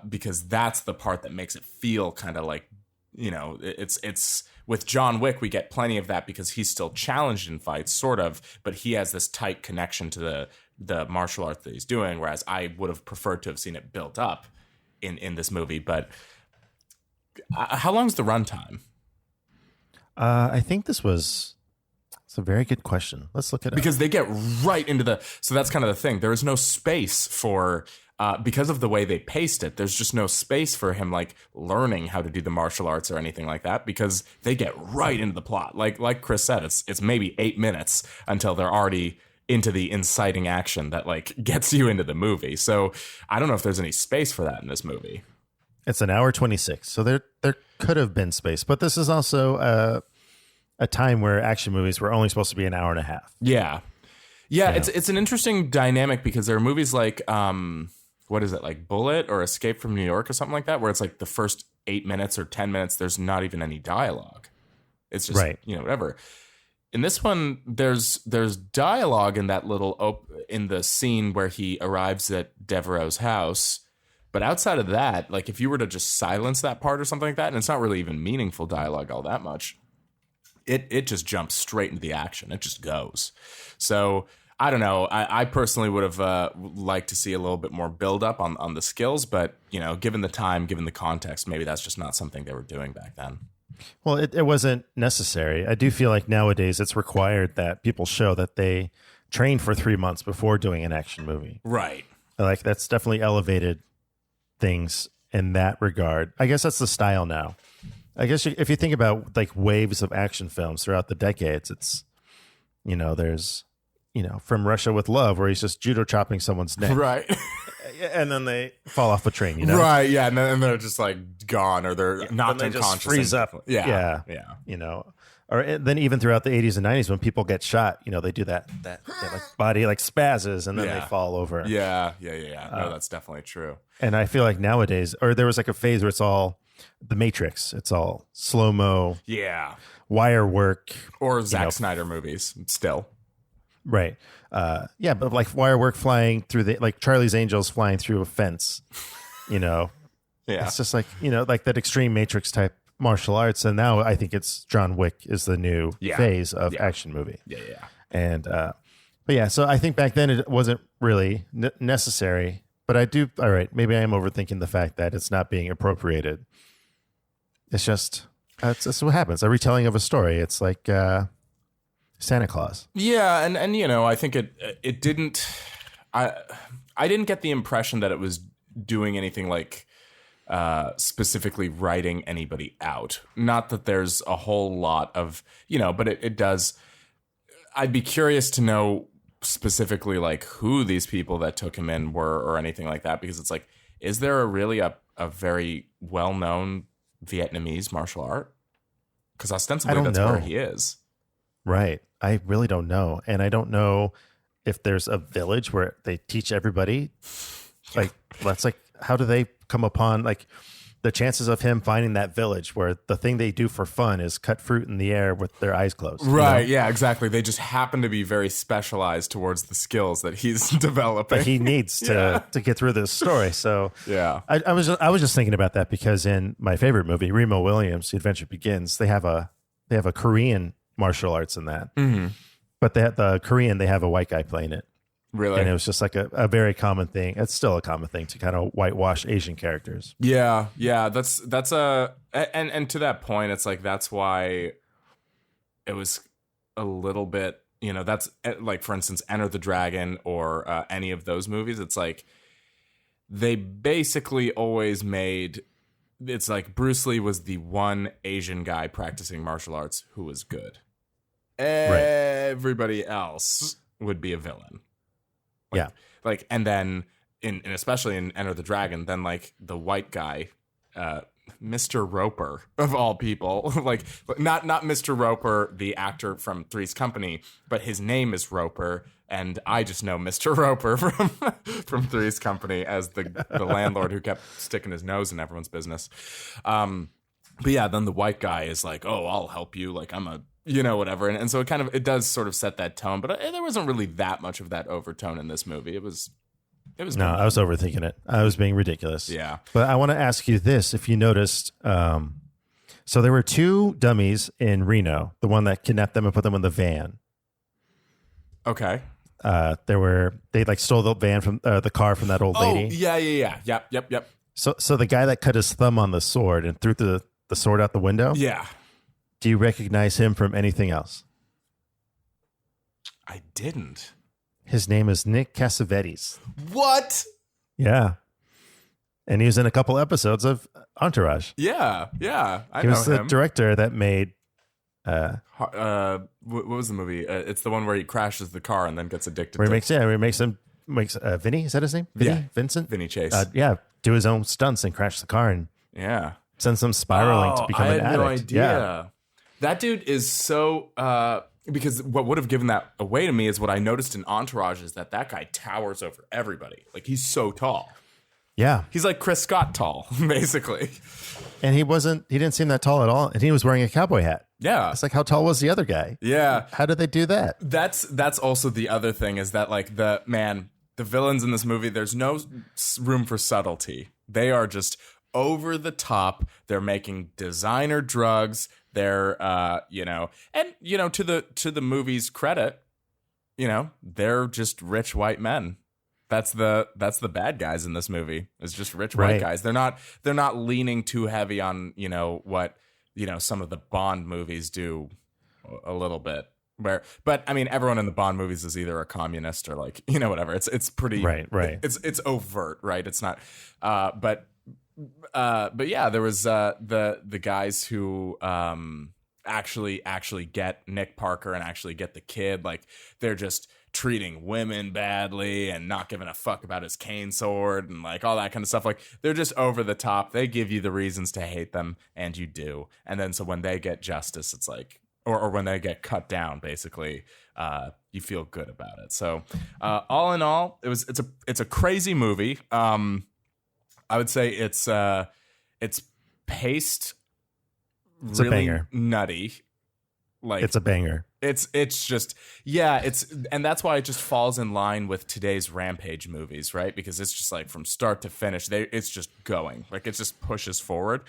because that's the part that makes it feel kind of like, it's with John Wick, we get plenty of that because he's still challenged in fights, sort of, but he has this tight connection to the martial art that he's doing, whereas I would have preferred to have seen it built up in this movie. But how long's the runtime? I think it's a very good question. Let's look at it. Because they get right into so that's kind of the thing. There is no space for, because of the way they paced it, there's just no space for him like learning how to do the martial arts or anything like that, because they get right into the plot. Like Chris said, it's maybe 8 minutes until they're already into the inciting action that like gets you into the movie. So I don't know if there's any space for that in this movie. It's an hour 26. So there could have been space, but this is also a time where action movies were only supposed to be an hour and a half. Yeah. It's an interesting dynamic because there are movies like, what is it, like Bullet or Escape from New York or something like that, where it's like the first 8 minutes or 10 minutes, there's not even any dialogue. It's just, whatever. In this one, there's dialogue in that in the scene where he arrives at Devereaux's house. But outside of that, like if you were to just silence that part or something like that, and it's not really even meaningful dialogue all that much, it just jumps straight into the action. It just goes. So I don't know. I personally would have liked to see a little bit more build up on the skills, but given the time, given the context, maybe that's just not something they were doing back then. Well, it wasn't necessary. I do feel like nowadays it's required that people show that they train for 3 months before doing an action movie. Right. Like that's definitely elevated things in that regard. I guess that's the style now. I guess if you think about like waves of action films throughout the decades, it's, there's, From Russia with Love, where he's just judo chopping someone's neck. Right. And then they fall off a train, Right, yeah. And they're just like gone, or they're knocked then they unconscious. just freeze up. Yeah. Or then even throughout the 80s and 90s when people get shot, they do that like body like spazzes and then they fall over. Yeah. No, that's definitely true. And I feel like nowadays, or there was like a phase where it's all The Matrix. It's all slow-mo. Yeah. Wire work. Or Zack Snyder movies still. Right. But like wire work flying through like Charlie's Angels flying through a fence, Yeah. It's just like, like that extreme Matrix type martial arts. And now I think it's John Wick is the new phase of action movie. Yeah. And, so I think back then it wasn't really necessary, but all right, maybe I am overthinking the fact that it's not being appropriated. It's just, that's what happens. A retelling of a story. It's like, Santa Claus. Yeah, and I think it didn't. I didn't get the impression that it was doing anything like specifically writing anybody out. Not that there's a whole lot of but it does. I'd be curious to know specifically like who these people that took him in were or anything like that, because it's like, is there a very well known Vietnamese martial art? Because ostensibly that's where he is. Right. I really don't know. And I don't know if there's a village where they teach everybody. Like, that's like, how do they come upon like the chances of him finding that village where the thing they do for fun is cut fruit in the air with their eyes closed? Right. Yeah, exactly. They just happen to be very specialized towards the skills that he's developing. That he needs to get through this story. So yeah, I was just thinking about that because in my favorite movie, Remo Williams, The Adventure Begins, they have a Korean martial arts in that, but they have they have a white guy playing it. Really, and it was just like a very common thing. It's still a common thing to kind of whitewash Asian characters. Yeah, that's and to that point, it's like that's why it was a little bit. That's like, for instance, Enter the Dragon or any of those movies. It's like they basically always made. It's like Bruce Lee was the one Asian guy practicing martial arts who was good. Everybody else would be a villain. And then in especially in Enter the Dragon, then like the white guy, Mr. Roper of all people, like not Mr. Roper, the actor from Three's Company, but his name is Roper, and I just know Mr. Roper from Three's Company as the landlord who kept sticking his nose in everyone's business. But yeah, then the white guy is like, oh, I'll help you, like I'm a whatever. And so it does sort of set that tone, but there wasn't really that much of that overtone in this movie. It was no, I was overthinking it. I was being ridiculous. Yeah. But I want to ask you this, if you noticed, so there were two dummies in Reno, the one that kidnapped them and put them in the van. Okay. They like stole the van from the car from that old lady. Oh, yeah. Yep. So the guy that cut his thumb on the sword and threw the sword out the window. Yeah. Do you recognize him from anything else? I didn't. His name is Nick Cassavetes. What? Yeah. And he was in a couple episodes of Entourage. Yeah. I know him. He was the director that made... what was the movie? It's the one where he crashes the car and then gets addicted where he makes Vinny, is that his name? Vinny? Yeah. Vincent? Vinny Chase. Do his own stunts and crash the car and send some spiraling to become an addict. I had no idea. Yeah. That dude is so... because what would have given that away to me is what I noticed in Entourage is that guy towers over everybody. Like, he's so tall. Yeah. He's like Chris Scott tall, basically. And he didn't seem that tall at all. And he was wearing a cowboy hat. Yeah. It's like, how tall was the other guy? Yeah. How did they do that? That's also the other thing is that, like, the villains in this movie, there's no room for subtlety. They are just over the top. They're making designer drugs. They're, to the movie's credit, they're just rich white men. That's the bad guys in this movie. It's just rich white guys. They're not leaning too heavy on, what some of the Bond movies do a little bit. But I mean, everyone in the Bond movies is either a communist or like, whatever. It's pretty right. It's overt, right? It's not. But yeah, there was the guys who actually get Nick Parker and actually get the kid. Like, they're just treating women badly and not giving a fuck about his cane sword and like all that kind of stuff. Like, they're just over the top. They give you the reasons to hate them, and you do. And then so when they get justice, it's like, or when they get cut down, basically, you feel good about it. So all in all, it's a crazy movie. I would say it's paced It's really a banger. nutty. Like, It's a banger. It's just, yeah, and that's why it just falls in line with today's Rampage movies, right? Because it's just like from start to finish, it's just going, like, it just pushes forward.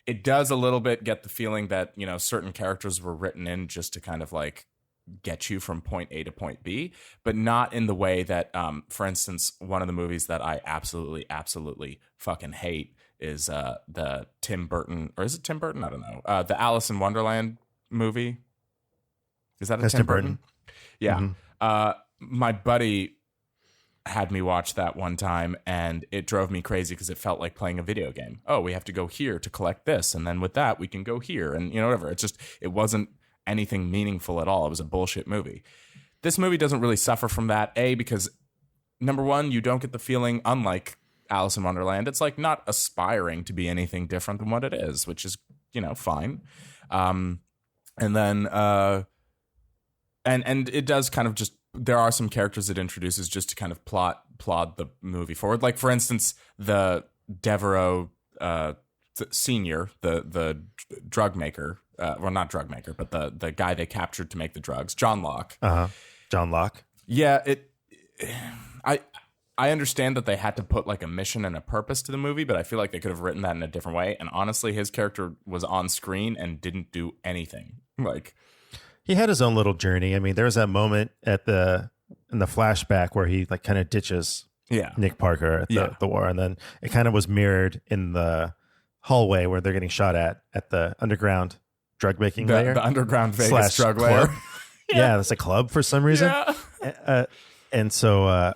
It does a little bit get the feeling that, certain characters were written in just to kind of like get you from point A to point B, but not in the way that, for instance, one of the movies that I absolutely fucking hate is the Tim Burton, or is it Tim Burton? I don't know. The Alice in Wonderland movie. Is that a Tim Burton? Yeah. Mm-hmm. My buddy had me watch that one time, and it drove me crazy because it felt like playing a video game. Oh, we have to go here to collect this, and then with that we can go here, and whatever. It wasn't anything meaningful at all. It was a bullshit movie. This movie doesn't really suffer from that, because number one, you don't get the feeling, unlike Alice in Wonderland, it's like not aspiring to be anything different than what it is, which is fine. And then and it does kind of just, there are some characters it introduces just to kind of plod the movie forward. Like, for instance, the Devereaux senior, the drug maker, well, not drug maker, but the guy they captured to make the drugs, John Locke. John Locke. Yeah, I understand that they had to put like a mission and a purpose to the movie, but I feel like they could have written that in a different way. And honestly, his character was on screen and didn't do anything. Like, He had his own little journey. I mean, there was that moment in the flashback where he like kind of ditches Nick Parker at the war, and then it kind of was mirrored in the hallway where they're getting shot at the underground drug making layer, the underground Vegas drug club. layer. Yeah, that's a club for some reason. Yeah. And so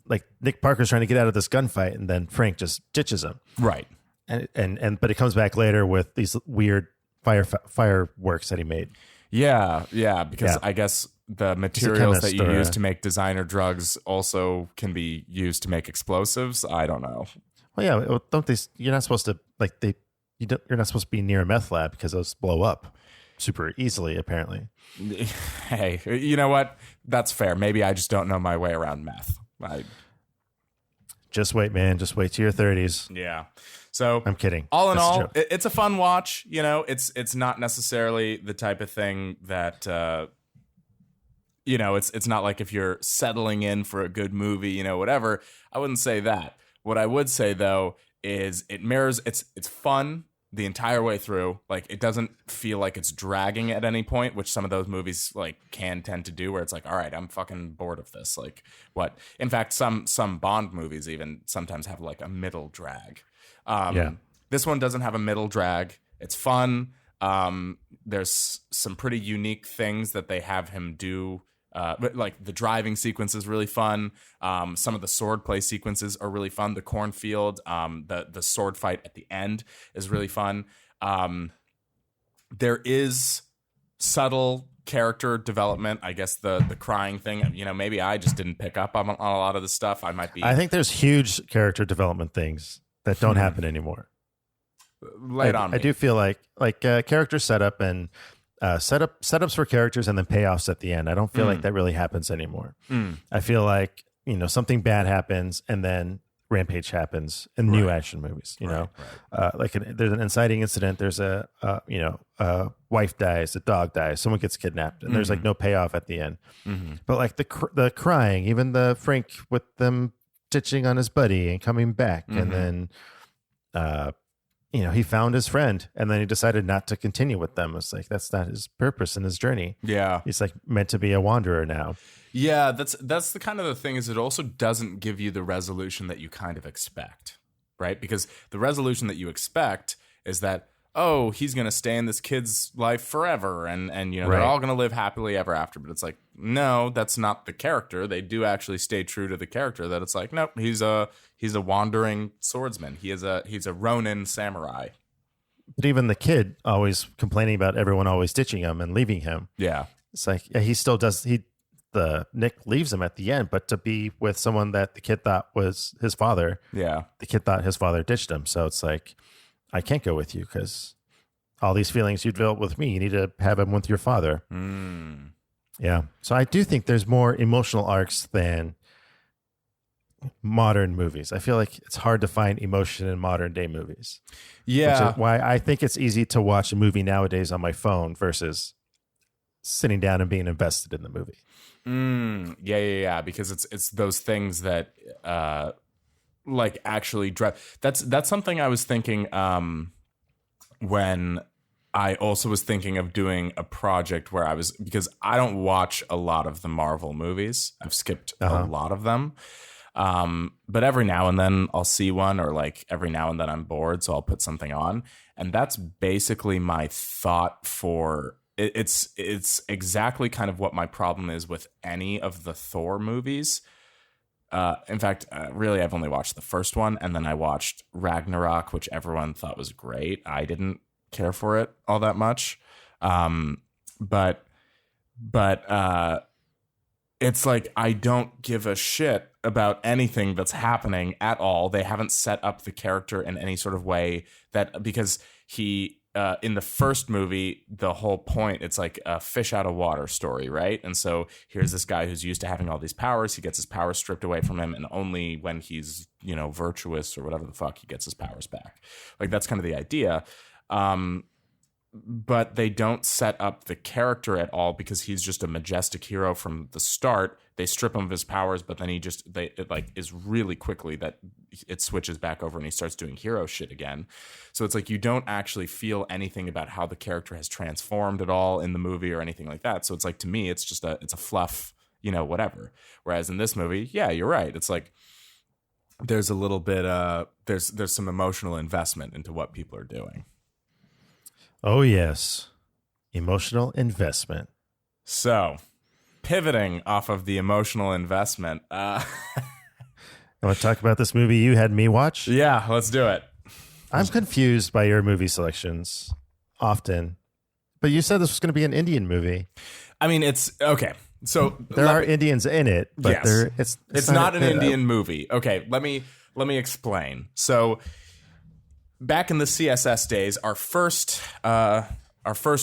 like Nick Parker's trying to get out of this gunfight, and then Frank just ditches him. Right. And but it comes back later with these weird fireworks that he made. Yeah, because I guess the materials that you use to make designer drugs also can be used to make explosives. I don't know. Well, yeah, don't they? You're not supposed to you're not supposed to be near a meth lab because those blow up super easily, apparently. Hey, you know what? That's fair. Maybe I just don't know my way around meth. Just wait, man. Just wait to your 30s. Yeah. So I'm kidding. All in all, it's a fun watch. It's not necessarily the type of thing that it's not like if you're settling in for a good movie, whatever. I wouldn't say that. What I would say though is it mirrors. It's fun the entire way through. Like, it doesn't feel like it's dragging at any point, which some of those movies like can tend to do, where it's like, all right, I'm fucking bored of this. Like, what? In fact, some Bond movies even sometimes have like a middle drag. This one doesn't have a middle drag. It's fun. There's some pretty unique things that they have him do. But like the driving sequence is really fun. Some of the swordplay sequences are really fun. The cornfield, the sword fight at the end is really fun. There is subtle character development. I guess the crying thing, maybe I just didn't pick up on a lot of the stuff. I think there's huge character development things that don't happen anymore. Lay it on me. I do feel like character setup and setups for characters and then payoffs at the end. I don't feel like that really happens anymore. I feel like something bad happens and then Rampage happens in new action movies. Like there's an inciting incident. There's a wife dies, a dog dies, someone gets kidnapped, and there's like no payoff at the end. But like the crying, even the Frank with them ditching on his buddy and coming back, and then he found his friend and then he decided not to continue with them. It's like, that's not his purpose in his journey. Yeah. He's like meant to be a wanderer now. Yeah, that's the kind of the thing, is it also doesn't give you the resolution that you kind of expect, right? Because the resolution that you expect is that, oh, he's going to stay in this kid's life forever. And you know, they're all going to live happily ever after. But it's like, no, that's not the character. They do actually stay true to the character that it's like, nope, he's a wandering swordsman. He's a Ronin samurai. But even the kid always complaining about everyone always ditching him and leaving him. Yeah. It's like, yeah, he still does. Nick leaves him at the end, but to be with someone that the kid thought was his father. Yeah. The kid thought his father ditched him. So it's like, I can't go with you because all these feelings you developed with me, you need to have them with your father. Yeah. So I do think there's more emotional arcs than modern movies. I feel like it's hard to find emotion in modern day movies. Yeah. Which is why I think it's easy to watch a movie nowadays on my phone versus sitting down and being invested in the movie. Yeah. Because it's those things that like actually drive. That's something I was thinking when I also was thinking of doing a project where because I don't watch a lot of the Marvel movies. I've skipped a lot of them. But every now and then I'll see one, or like every now and then I'm bored, so I'll put something on. And that's basically my thought for it. It's exactly kind of what my problem is with any of the Thor movies. In fact, really, I've only watched the first one, and then I watched Ragnarok, which everyone thought was great. I didn't care for it all that much. But it's like I don't give a shit about anything that's happening at all. They haven't set up the character in any sort of way because he in the first movie, the whole point, it's like a fish out of water story, right? And so here's this guy who's used to having all these powers. He gets his powers stripped away from him, and only when he's, you know, virtuous or whatever the fuck, he gets his powers back. Like, that's kind of the idea. But they don't set up the character at all because he's just a majestic hero from the start. They strip him of his powers, but then it is really quickly that it switches back over and he starts doing hero shit again. So it's like you don't actually feel anything about how the character has transformed at all in the movie or anything like that. So it's like, to me, it's just it's a fluff, you know, whatever. Whereas in this movie, yeah, you're right. It's like there's a little bit there's some emotional investment into what people are doing. Oh, yes. Emotional investment. So, pivoting off of the emotional investment. I want to talk about this movie you had me watch? Yeah, let's do it. I'm confused by your movie selections often. But you said this was going to be an Indian movie. I mean, it's okay. So there are Indians in it, but yes. It's not an Indian movie. Okay, let me explain. So back in the CSS days, our first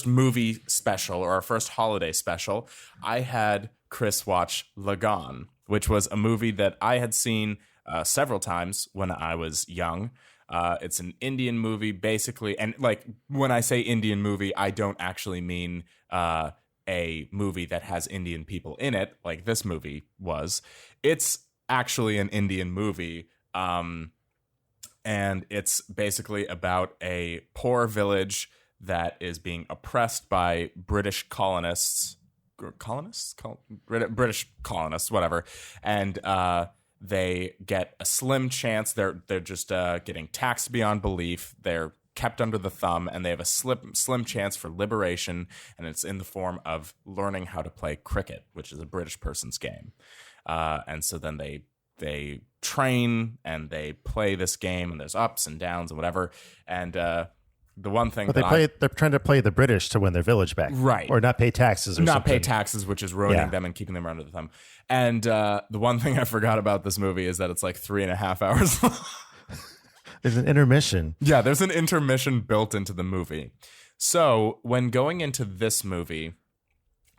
movie special, or our first holiday special, I had Chris watch Lagan, which was a movie that I had seen several times when I was young. It's an Indian movie, basically. And like, when I say Indian movie, I don't actually mean a movie that has Indian people in it, like this movie was. It's actually an Indian movie. And it's basically about a poor village that is being oppressed by British colonists, British colonists, whatever. And they get a slim chance. They're just getting taxed beyond belief. They're kept under the thumb, and they have a slim chance for liberation. And it's in the form of learning how to play cricket, which is a British person's game. And so then they train and they play this game, and there's ups and downs and whatever. And the one thing they're trying to play the British to win their village back, right? Or not pay taxes, pay taxes, which is ruining them and keeping them under the thumb. And the one thing I forgot about this movie is that it's like 3.5 hours long. There's an intermission. Yeah, there's an intermission built into the movie. So when going into this movie,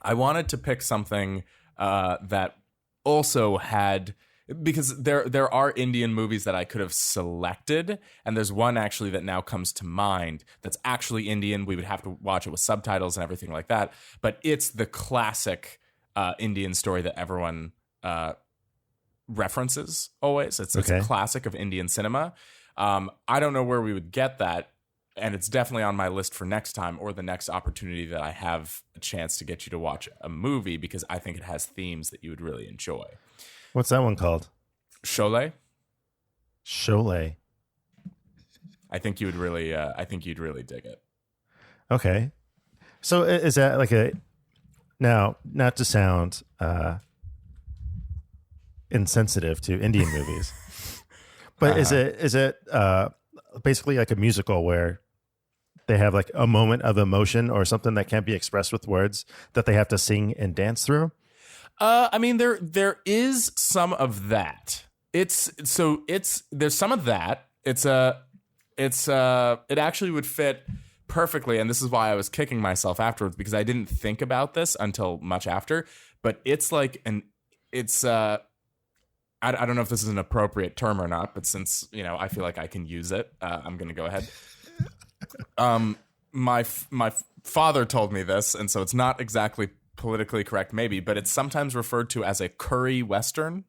I wanted to pick something that also had, because there are Indian movies that I could have selected, and there's one actually that now comes to mind that's actually Indian. We would have to watch it with subtitles and everything like that, but it's the classic Indian story that everyone references always. It's a classic of Indian cinema. I don't know where we would get that, and it's definitely on my list for next time, or the next opportunity that I have a chance to get you to watch a movie, because I think it has themes that you would really enjoy. What's that one called? Sholay. Sholay. I think you'd really dig it. Okay. So is that like now, not to sound insensitive to Indian movies, but is it basically like a musical where they have like a moment of emotion or something that can't be expressed with words that they have to sing and dance through? I mean, there is some of that. There's some of that. It actually would fit perfectly, and this is why I was kicking myself afterwards, because I didn't think about this until much after. But it's like I don't know if this is an appropriate term or not, but since I feel like I can use it, I'm going to go ahead. My father told me this, and so it's not exactly politically correct, maybe, but it's sometimes referred to as a curry western.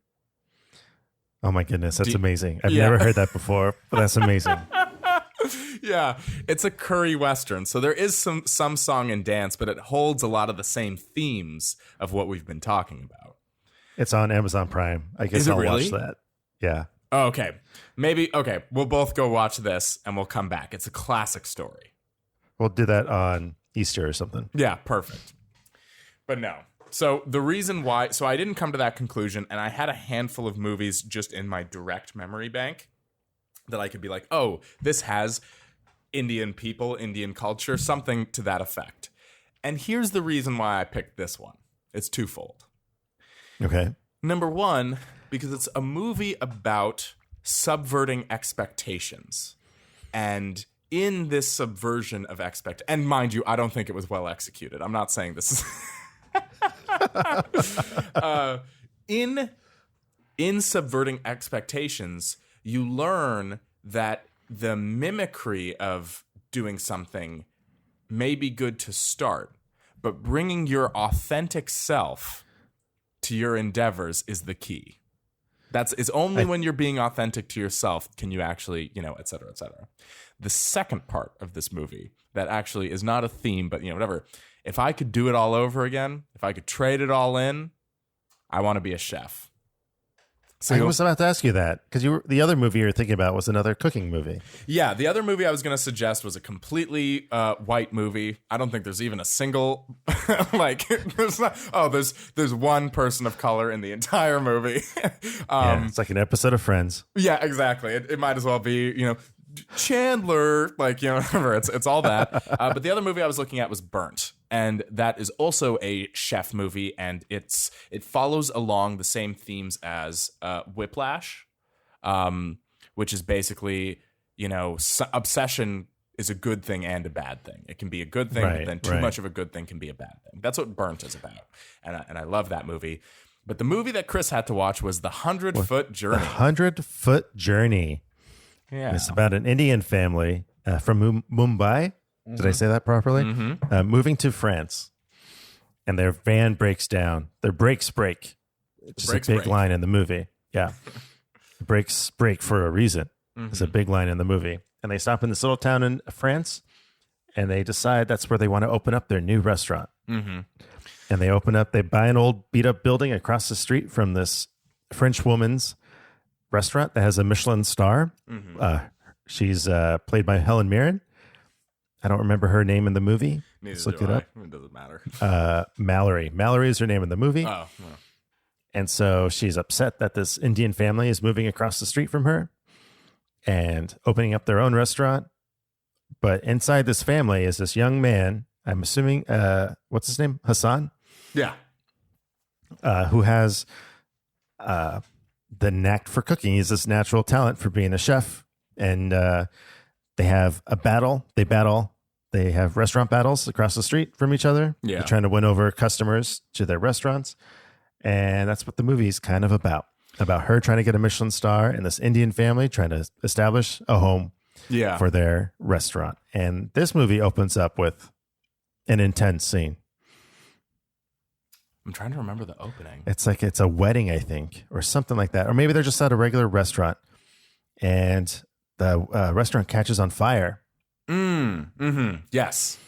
Oh my goodness, that's amazing! I've never heard that before, but that's amazing. Yeah, it's a curry western. So there is some song and dance, but it holds a lot of the same themes of what we've been talking about. It's on Amazon Prime. I guess I'll watch that. Yeah. Oh, okay. Maybe. Okay. We'll both go watch this and we'll come back. It's a classic story. We'll do that on Easter or something. Yeah, perfect. But no. So the reason why, so I didn't come to that conclusion, and I had a handful of movies just in my direct memory bank that I could be like, oh, this has Indian people, Indian culture, something to that effect. And here's the reason why I picked this one. It's twofold. Okay. Number one, because it's a movie about subverting expectations. And in this subversion of and mind you, I don't think it was well executed. I'm not saying this is... in subverting expectations, you learn that the mimicry of doing something may be good to start, but bringing your authentic self to your endeavors is the key. It's only when you're being authentic to yourself can you actually, et cetera, et cetera. The second part of this movie that actually is not a theme, but whatever. If I could do it all over again, if I could trade it all in, I want to be a chef. So I was about to ask you that because the other movie you were thinking about was another cooking movie. Yeah, the other movie I was going to suggest was a completely white movie. I don't think there's even a single there's one person of color in the entire movie. Yeah, it's like an episode of Friends. Yeah, exactly. It might as well be Chandler, whatever. It's all that. But the other movie I was looking at was Burnt. And that is also a chef movie, and it follows along the same themes as Whiplash, which is basically, obsession is a good thing and a bad thing. It can be a good thing, but then too much of a good thing can be a bad thing. That's what Burnt is about, and I love that movie. But the movie that Chris had to watch was The 100-Foot Journey. The 100-Foot Journey. Yeah, it's about an Indian family from Mumbai. Did I say that properly? Mm-hmm. Moving to France, and their van breaks down. Their brakes break. It's a big line in the movie. Yeah. Brakes break for a reason. Mm-hmm. It's a big line in the movie. And they stop in this little town in France, and they decide that's where they want to open up their new restaurant. Mm-hmm. And they buy an old beat-up building across the street from this French woman's restaurant that has a Michelin star. Mm-hmm. She's played by Helen Mirren. I don't remember her name in the movie. Let's look it up. It doesn't matter. Mallory. Mallory is her name in the movie. Oh. Yeah. And so she's upset that this Indian family is moving across the street from her and opening up their own restaurant. But inside this family is this young man, I'm assuming, what's his name? Hassan? Yeah. Who has the knack for cooking. He's this natural talent for being a chef. And they have a battle. They have restaurant battles across the street from each other. Yeah. They're trying to win over customers to their restaurants. And that's what the movie is kind of about her trying to get a Michelin star and this Indian family trying to establish a home for their restaurant. And this movie opens up with an intense scene. I'm trying to remember the opening. It's like it's a wedding, I think, or something like that. Or maybe they're just at a regular restaurant and the restaurant catches on fire. Mm-hmm. Yes.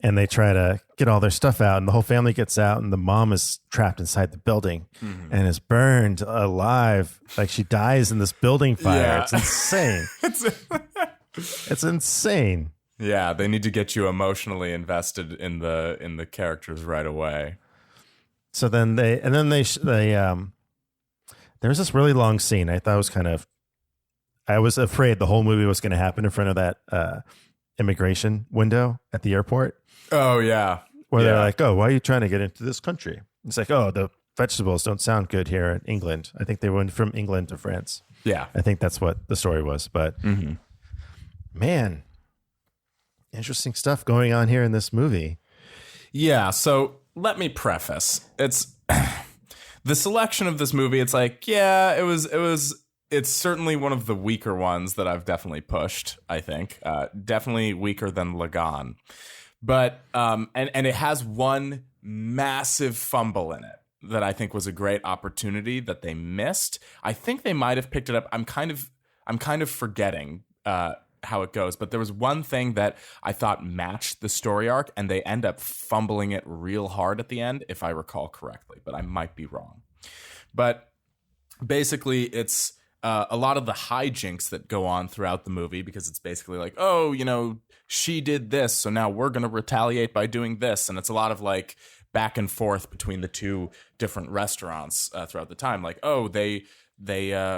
And they try to get all their stuff out, and the whole family gets out, and the mom is trapped inside the building and is burned alive. Like she dies in this building fire. Yeah. It's insane. It's insane. Yeah, they need to get you emotionally invested in the characters right away. So then there's this really long scene. I thought it was I was afraid the whole movie was going to happen in front of that immigration window at the airport. Oh yeah. Where they're like, "Oh, why are you trying to get into this country?" It's like, "Oh, the vegetables don't sound good here in England." I think they went from England to France. Yeah. I think that's what the story was. But man, interesting stuff going on here in this movie. Yeah, so let me preface. It's the selection of this movie, it's like, yeah, it's certainly one of the weaker ones that I've definitely pushed, I think. Definitely weaker than Lagan. But and it has one massive fumble in it that I think was a great opportunity that they missed. I think they might have picked it up. I'm kind of forgetting how it goes, but there was one thing that I thought matched the story arc, and they end up fumbling it real hard at the end, if I recall correctly, but I might be wrong. But basically, it's a lot of the hijinks that go on throughout the movie, because it's basically like, oh, she did this, so now we're going to retaliate by doing this, and it's a lot of like back and forth between the two different restaurants throughout the time. Like, oh,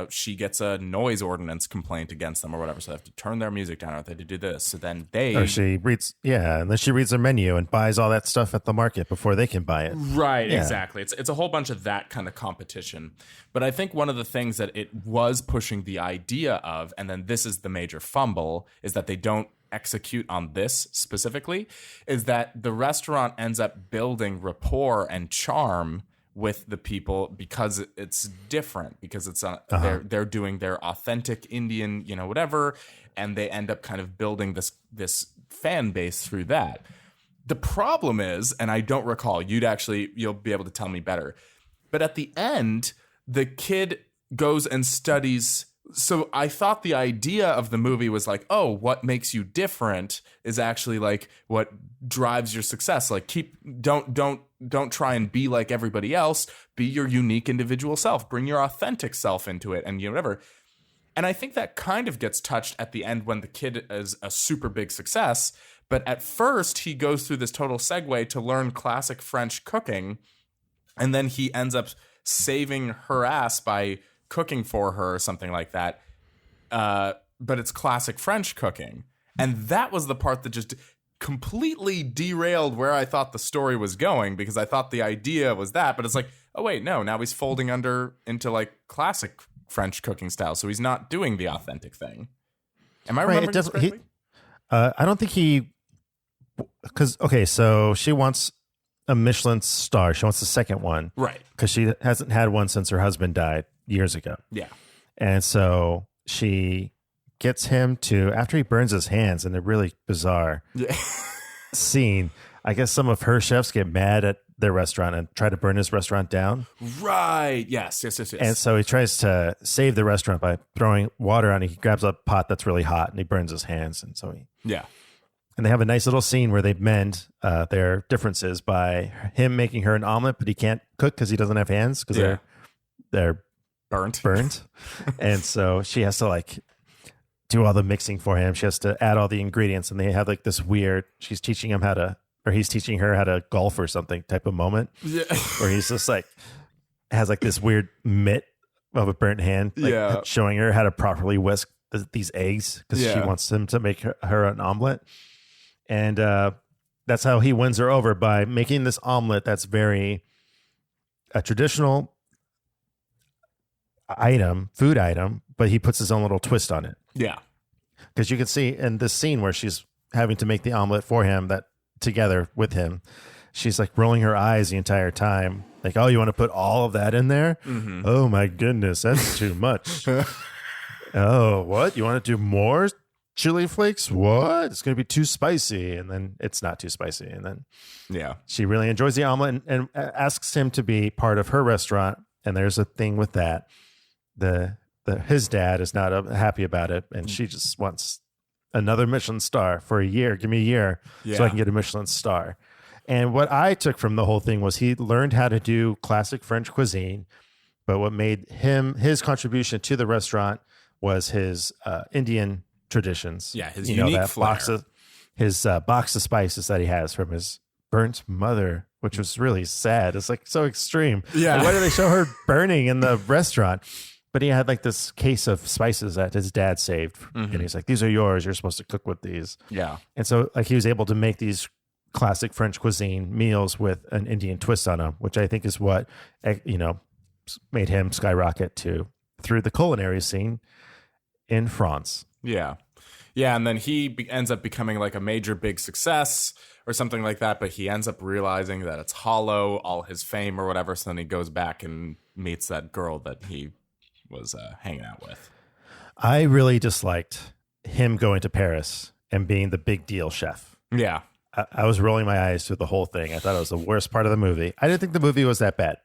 she gets a noise ordinance complaint against them or whatever, so they have to turn their music down, or they have to do this. So then she reads their menu and buys all that stuff at the market before they can buy it. Right, yeah. Exactly. It's a whole bunch of that kind of competition. But I think one of the things that it was pushing the idea of, and then this is the major fumble, is that they don't execute on this specifically, is that the restaurant ends up building rapport and charm with the people because it's different, because it's they're doing their authentic Indian, whatever, and they end up kind of building this fan base through that. The problem is, and I don't recall, you'll be able to tell me better, but at the end, the kid goes and studies. So I thought the idea of the movie was like, oh, what makes you different is actually like what drives your success. Like don't try and be like everybody else. Be your unique individual self. Bring your authentic self into it, and whatever. And I think that kind of gets touched at the end when the kid is a super big success. But at first, he goes through this total segue to learn classic French cooking, and then he ends up saving her ass by cooking for her or something like that. But it's classic French cooking. And that was the part that just completely derailed where I thought the story was going, because I thought the idea was that, but it's like, oh wait, no, now he's folding into like classic French cooking style, so he's not doing the authentic thing. Am I remembering this correctly? I don't think so she wants a Michelin star. She wants the second one. Right. Because she hasn't had one since her husband died years ago. Yeah. And so she gets him to, after he burns his hands in a really bizarre scene, I guess some of her chefs get mad at their restaurant and try to burn his restaurant down. Right. Yes. And so he tries to save the restaurant by throwing water on it. He grabs a pot that's really hot and he burns his hands. And so and they have a nice little scene where they mend their differences by him making her an omelet, but he can't cook because he doesn't have hands, because they're burnt. And so she has to like do all the mixing for him. She has to add all the ingredients, and they have like this weird, he's teaching her how to golf or something type of moment where he's just like, has like this weird mitt of a burnt hand, showing her how to properly whisk these eggs, because she wants him to make her an omelet. And that's how he wins her over, by making this omelet that's very a traditional food item, but he puts his own little twist on it. Yeah. Because you can see in this scene where she's having to make the omelet for him, that together with him, she's like rolling her eyes the entire time. Like, oh, you want to put all of that in there? Mm-hmm. Oh my goodness, that's too much. Oh, what? You want to do more chili flakes? What? It's going to be too spicy. And then it's not too spicy. And then she really enjoys the omelet and asks him to be part of her restaurant. And there's a thing with that. His dad is not happy about it, and she just wants another Michelin star for a year. Give me a year so I can get a Michelin star. And what I took from the whole thing was he learned how to do classic French cuisine, but what made his contribution to the restaurant was his Indian traditions. Yeah, his unique flair. Box of spices that he has from his burnt mother, which was really sad. It's like so extreme. Yeah. Like, why do they show her burning in the restaurant? But he had like this case of spices that his dad saved. And he's like, these are yours. You're supposed to cook with these. Yeah. And so like he was able to make these classic French cuisine meals with an Indian twist on them, which I think is what, made him skyrocket through the culinary scene in France. Yeah. Yeah. And then he ends up becoming like a major big success or something like that. But he ends up realizing that it's hollow, all his fame or whatever. So then he goes back and meets that girl that he was hanging out with. I really disliked him going to Paris and being the big deal chef. Yeah. I was rolling my eyes through the whole thing. I thought it was the worst part of the movie. I didn't think the movie was that bad.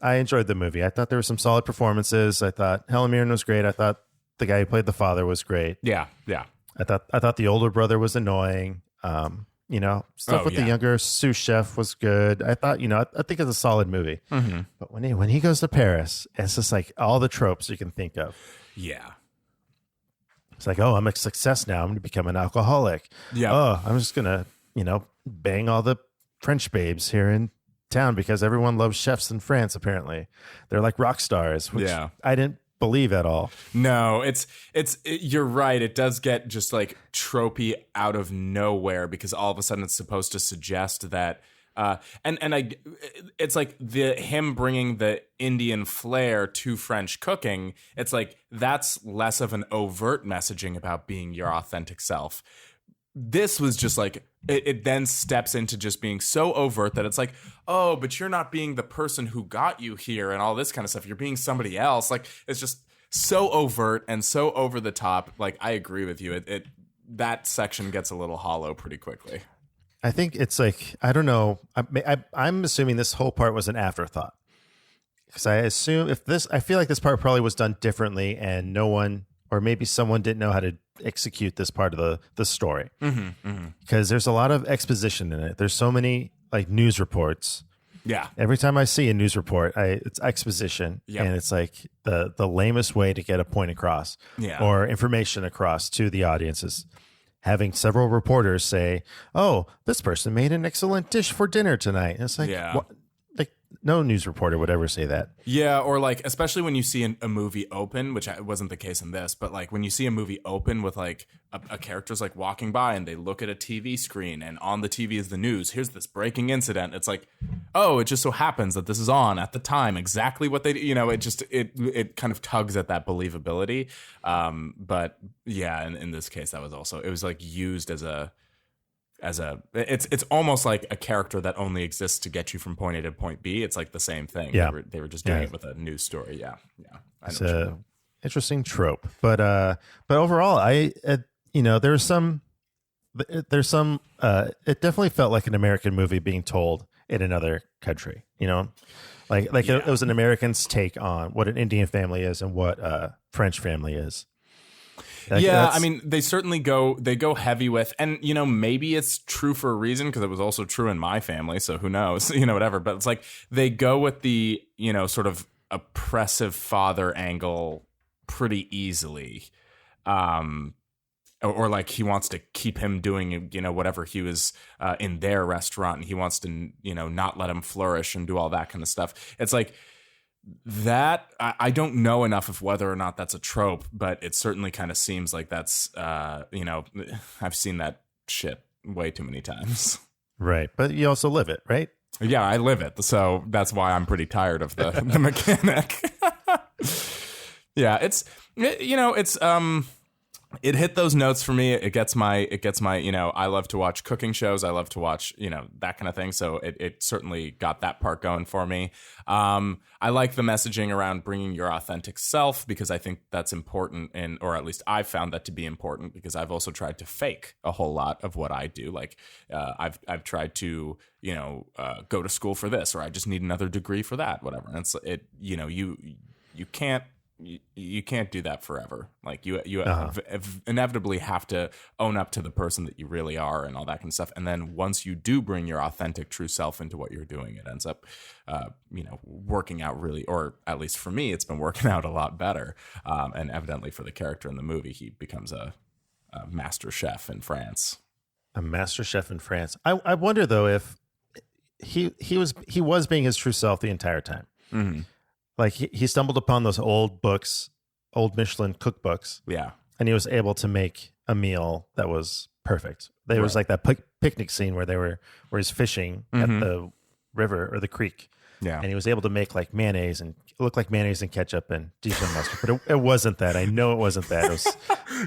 I enjoyed the movie. I thought there were some solid performances. I thought Helen Mirren was great. I thought the guy who played the father was great. Yeah. Yeah. I thought the older brother was annoying. Stuff with the younger sous chef was good. I thought, I think it's a solid movie. But when he goes to Paris, it's just like all the tropes you can think of. Yeah. It's like, oh, I'm a success now. I'm going to become an alcoholic. Yeah. Oh, I'm just going to, bang all the French babes here in town because everyone loves chefs in France, apparently. They're like rock stars, which I didn't believe at all. No, you're right. It does get just like tropey out of nowhere because all of a sudden it's supposed to suggest that it's like him bringing the Indian flair to French cooking. It's like that's less of an overt messaging about being your authentic self. This was just like it then steps into just being so overt that it's like, oh, but you're not being the person who got you here and all this kind of stuff. You're being somebody else. Like it's just so overt and so over the top. Like I agree with you. That section gets a little hollow pretty quickly. I think it's like, I don't know. I'm assuming this whole part was an afterthought because I feel like this part probably was done differently and no one, or maybe someone didn't know how to execute this part of the story because there's a lot of exposition in it. There's so many like news reports. Yeah. Every time I see a news report, it's exposition and it's like the lamest way to get a point across or information across to the audiences. Having several reporters say, oh, this person made an excellent dish for dinner tonight. And it's like, what? Like no news reporter would ever say that. Yeah, or like, especially when you see a movie open, which wasn't the case in this, but like when you see a movie open with like a character's like walking by and they look at a TV screen and on the TV is the news. Here's this breaking incident. It's like, oh, it just so happens that this is on at the time. Exactly what they, it kind of tugs at that believability. But yeah, in this case, that was also, it was like used as it's almost like a character that only exists to get you from point A to point B. It's like the same thing. Yeah. They were just doing it with a news story. Yeah. Yeah. It's a interesting trope, but overall, there's some, it definitely felt like an American movie being told in another country, it was an American's take on what an Indian family is and what a French family is. I mean, they certainly go heavy with, and maybe it's true for a reason because it was also true in my family. So who knows, whatever. But it's like they go with the sort of oppressive father angle pretty easily, or like he wants to keep him doing whatever he was in their restaurant, and he wants to not let him flourish and do all that kind of stuff. It's like. That I don't know enough of whether or not that's a trope, but it certainly kind of seems like that's I've seen that shit way too many times. Right, but you also live it, right? Yeah, I live it, so that's why I'm pretty tired of the mechanic. Yeah, it hit those notes for me. It gets my I love to watch cooking shows. I love to watch, that kind of thing. So it certainly got that part going for me. I like the messaging around bringing your authentic self because I think that's important, or at least I've found that to be important because I've also tried to fake a whole lot of what I do. Like I've tried to, go to school for this, or I just need another degree for that, whatever. And you can't. You can't do that forever. Like you inevitably have to own up to the person that you really are and all that kind of stuff. And then once you do bring your authentic true self into what you're doing, it ends up, working out really, or at least for me, it's been working out a lot better. And evidently for the character in the movie, he becomes a master chef in France. A master chef in France. I wonder though if he was being his true self the entire time. Mm-hmm. Like he stumbled upon those old books, old Michelin cookbooks. Yeah. And he was able to make a meal that was perfect. There was like that picnic scene where he's fishing at the river or the creek. Yeah. And he was able to make like mayonnaise, and it looked like mayonnaise and ketchup and Dijon mustard, but it wasn't that. I know it wasn't that. It was,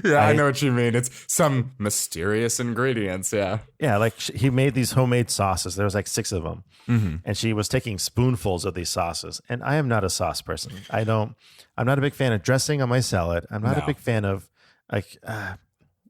I know what you mean. It's some mysterious ingredients. Yeah. Yeah. Like he made these homemade sauces. There was like 6 of them. And she was taking spoonfuls of these sauces. And I am not a sauce person. I'm not a big fan of dressing on my salad. I'm not a big fan of like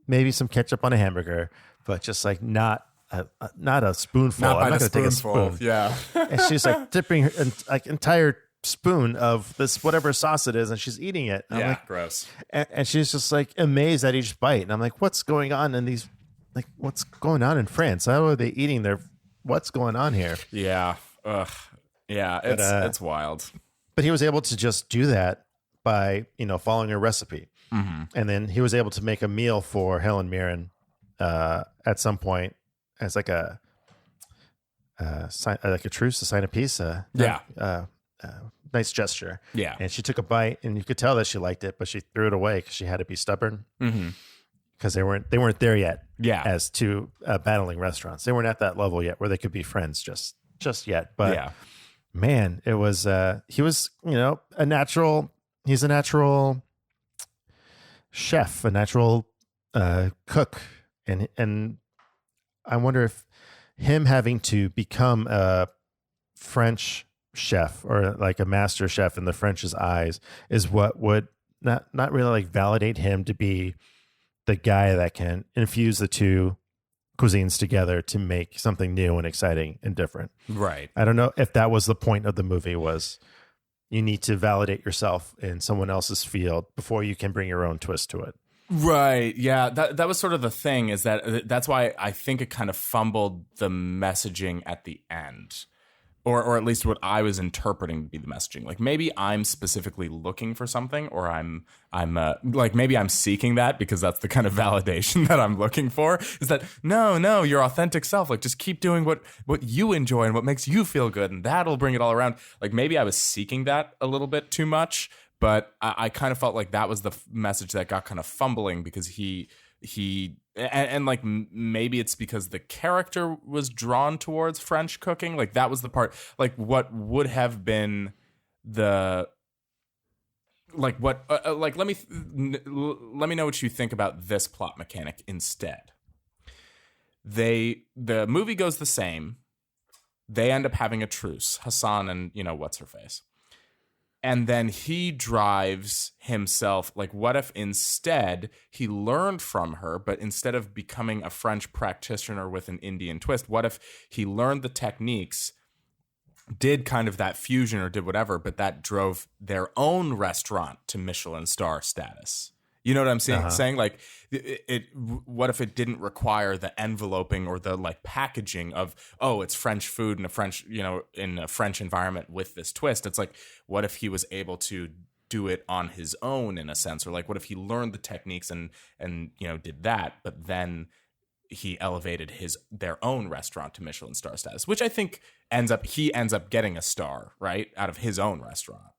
maybe some ketchup on a hamburger, but just like not a spoonful. I'm not going to take a spoon. Yeah. And she's like dipping her like entire spoon of this whatever sauce it is, and she's eating it. I'm like, gross. And she's just like amazed at each bite. And I'm like, what's going on in these? Like, what's going on in France? How are they eating their? What's going on here? Yeah. Ugh. Yeah. It's wild. But he was able to just do that by following a recipe, and then he was able to make a meal for Helen Mirren at some point as like a truce, a sign of peace. Nice gesture. Yeah. And she took a bite, and you could tell that she liked it, but she threw it away because she had to be stubborn. Because they weren't there yet. Yeah. As to battling restaurants, they weren't at that level yet where they could be friends just yet. But man, it was he was a natural. He's a natural chef, a natural cook, and I wonder if him having to become a French chef or like a master chef in the French's eyes is what would not really like validate him to be the guy that can infuse the two cuisines together to make something new and exciting and different. Right. I don't know if that was the point of the movie, was you need to validate yourself in someone else's field before you can bring your own twist to it. Right. Yeah. That was sort of the thing, is that's why I think it kind of fumbled the messaging at the end. Or at least what I was interpreting to be the messaging. Like maybe I'm specifically looking for something, or I'm like maybe I'm seeking that because that's the kind of validation that I'm looking for. Is that no, your authentic self. Like just keep doing what you enjoy and what makes you feel good, and that'll bring it all around. Like maybe I was seeking that a little bit too much, but I kind of felt like that was the message that got kind of fumbling, because he like maybe it's because the character was drawn towards French cooking. Like that was the part, like what would have been the like what like let me know what you think about this plot mechanic instead. The movie goes the same. They end up having a truce, Hassan and what's her face. And then he drives himself. Like, what if instead he learned from her, but instead of becoming a French practitioner with an Indian twist, what if he learned the techniques, did kind of that fusion or did whatever, but that drove their own restaurant to Michelin star status? You know what I'm saying? Like, what if it didn't require the enveloping or the like packaging of, oh, it's French food in a French, in a French environment with this twist? It's like, what if he was able to do it on his own in a sense, or like, what if he learned the techniques and did that, but then he elevated their own restaurant to Michelin star status, which I think ends up getting a star, right, out of his own restaurant.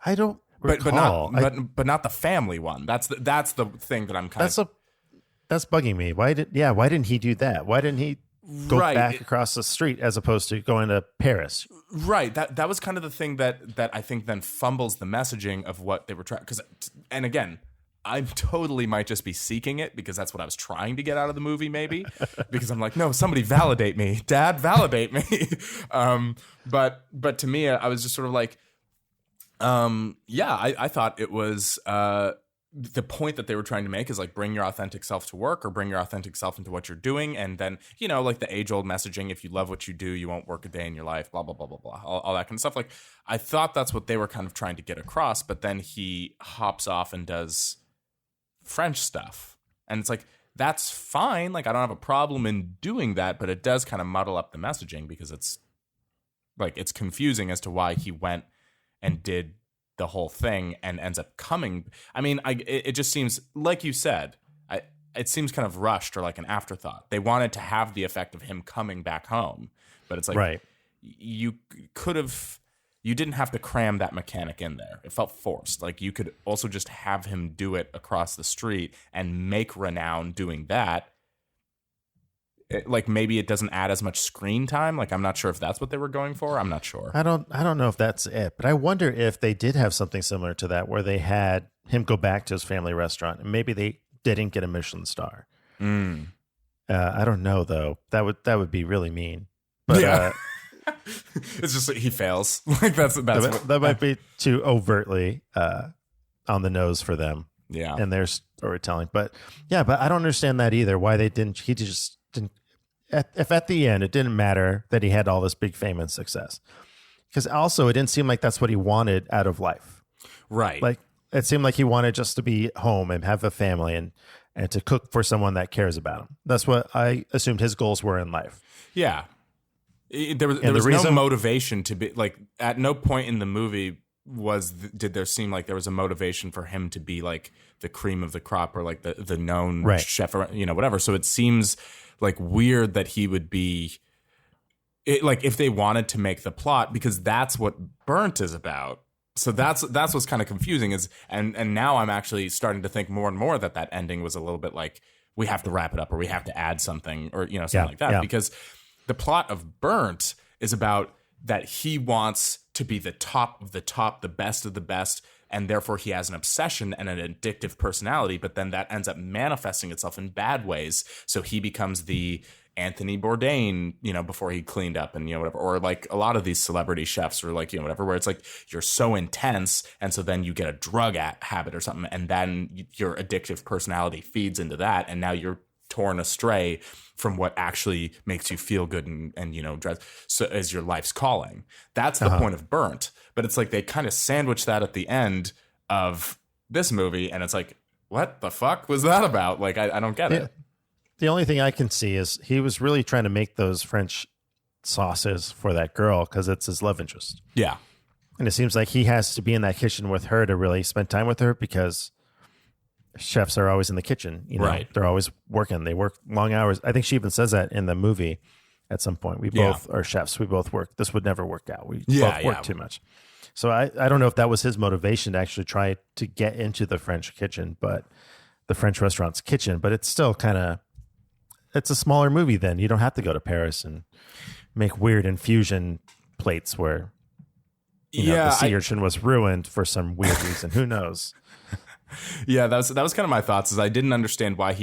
I don't. But not the family one. That's the thing that I'm kind of. That's bugging me. Why didn't he do that? Why didn't he go back across the street as opposed to going to Paris? Right. That was kind of the thing that I think then fumbles the messaging of what they were trying. And again, I totally might just be seeking it because that's what I was trying to get out of the movie, maybe. Because I'm like, no, somebody validate me, Dad, validate me. But to me, I was just sort of like. I thought it was the point that they were trying to make is like bring your authentic self to work, or bring your authentic self into what you're doing, and then like the age-old messaging: if you love what you do, you won't work a day in your life, blah blah blah blah blah, all that kind of stuff. Like I thought that's what they were kind of trying to get across, but then he hops off and does French stuff, and it's like that's fine. Like I don't have a problem in doing that, but it does kind of muddle up the messaging because it's confusing as to why he went and did the whole thing and ends up coming. I mean, it just seems, like you said, it seems kind of rushed or like an afterthought. They wanted to have the effect of him coming back home, but it's like Right. you didn't have to cram that mechanic in there. It felt forced. Like you could also just have him do it across the street and make renown doing that. Like maybe it doesn't add as much screen time. Like I'm not sure if that's what they were going for. I'm not sure. I don't know if that's it, but I wonder if they did have something similar to that where they had him go back to his family restaurant and maybe they didn't get a Michelin star. I don't know though. That would be really mean. But yeah. It's just that he fails. Like that might be too overtly on the nose for them. Yeah. And their storytelling. But I don't understand that either. Why they didn't. He just didn't. If at the end it didn't matter that he had all this big fame and success, because also it didn't seem like that's what he wanted out of life. Right. Like it seemed like he wanted just to be home and have a family and to cook for someone that cares about him. That's what I assumed his goals were in life. Yeah. There was no motivation to be like at no point in the movie did there seem like there was a motivation for him to be like the cream of the crop or like the known chef or whatever. So it seems like weird that he would be like if they wanted to make the plot, because that's what Burnt is about. So that's what's kind of confusing is and now I'm actually starting to think more and more that ending was a little bit like we have to wrap it up or we have to add something or something like that because the plot of Burnt is about that he wants to be the top of the top, the best of the best, and therefore he has an obsession and an addictive personality, but then that ends up manifesting itself in bad ways. So he becomes the Anthony Bourdain, before he cleaned up and, whatever, or like a lot of these celebrity chefs or like, whatever, where it's like you're so intense. And so then you get a drug habit or something, and then your addictive personality feeds into that. And now you're torn astray from what actually makes you feel good and drives so as your life's calling. That's the point of Burnt. But it's like they kind of sandwich that at the end of this movie, and it's like, what the fuck was that about? Like I don't get it. The only thing I can see is he was really trying to make those French sauces for that girl because it's his love interest. Yeah. And it seems like he has to be in that kitchen with her to really spend time with her because chefs are always in the kitchen, right. They're always working. They work long hours. I think she even says that in the movie at some point. We both are chefs. We both work. This would never work out. We both work too much. So I don't know if that was his motivation to actually try to get into the French kitchen, but the French restaurant's kitchen, but it's still it's a smaller movie then. You don't have to go to Paris and make weird infusion plates where the sea urchin was ruined for some weird reason. Who knows? Yeah, that was kind of my thoughts. Is I didn't understand why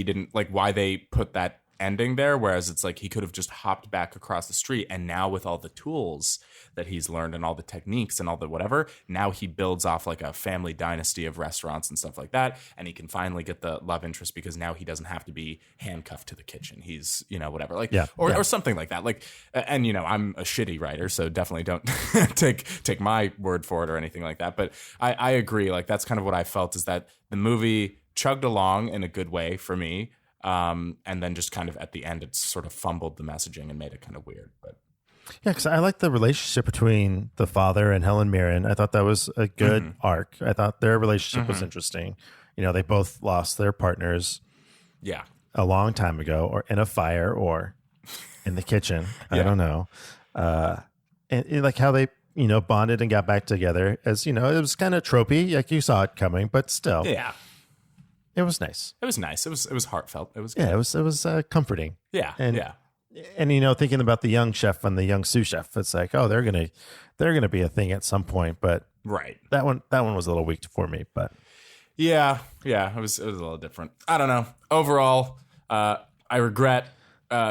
why they put that ending there, whereas it's like he could have just hopped back across the street, and now with all the tools that he's learned and all the techniques and all the whatever, now he builds off like a family dynasty of restaurants and stuff like that, and he can finally get the love interest because now he doesn't have to be handcuffed to the kitchen. He's whatever, like or something like that. Like, and I'm a shitty writer, so definitely don't take my word for it or anything like that. But I agree. Like that's kind of what I felt, is that the movie chugged along in a good way for me. And then just kind of at the end, it sort of fumbled the messaging and made it kind of weird. But yeah, because I like the relationship between the father and Helen Mirren. I thought that was a good arc. I thought their relationship was interesting. They both lost their partners. Yeah, a long time ago, or in a fire, or in the kitchen. I don't know. And like how they bonded and got back together. As it was kind of tropey, like you saw it coming, but still, yeah. It was nice. It was nice. It was heartfelt. It was good. It was comforting. Yeah, And thinking about the young chef and the young sous chef, it's like, oh, they're gonna be a thing at some point. But right, that one was a little weak for me. But yeah, it was a little different. I don't know. Overall, I regret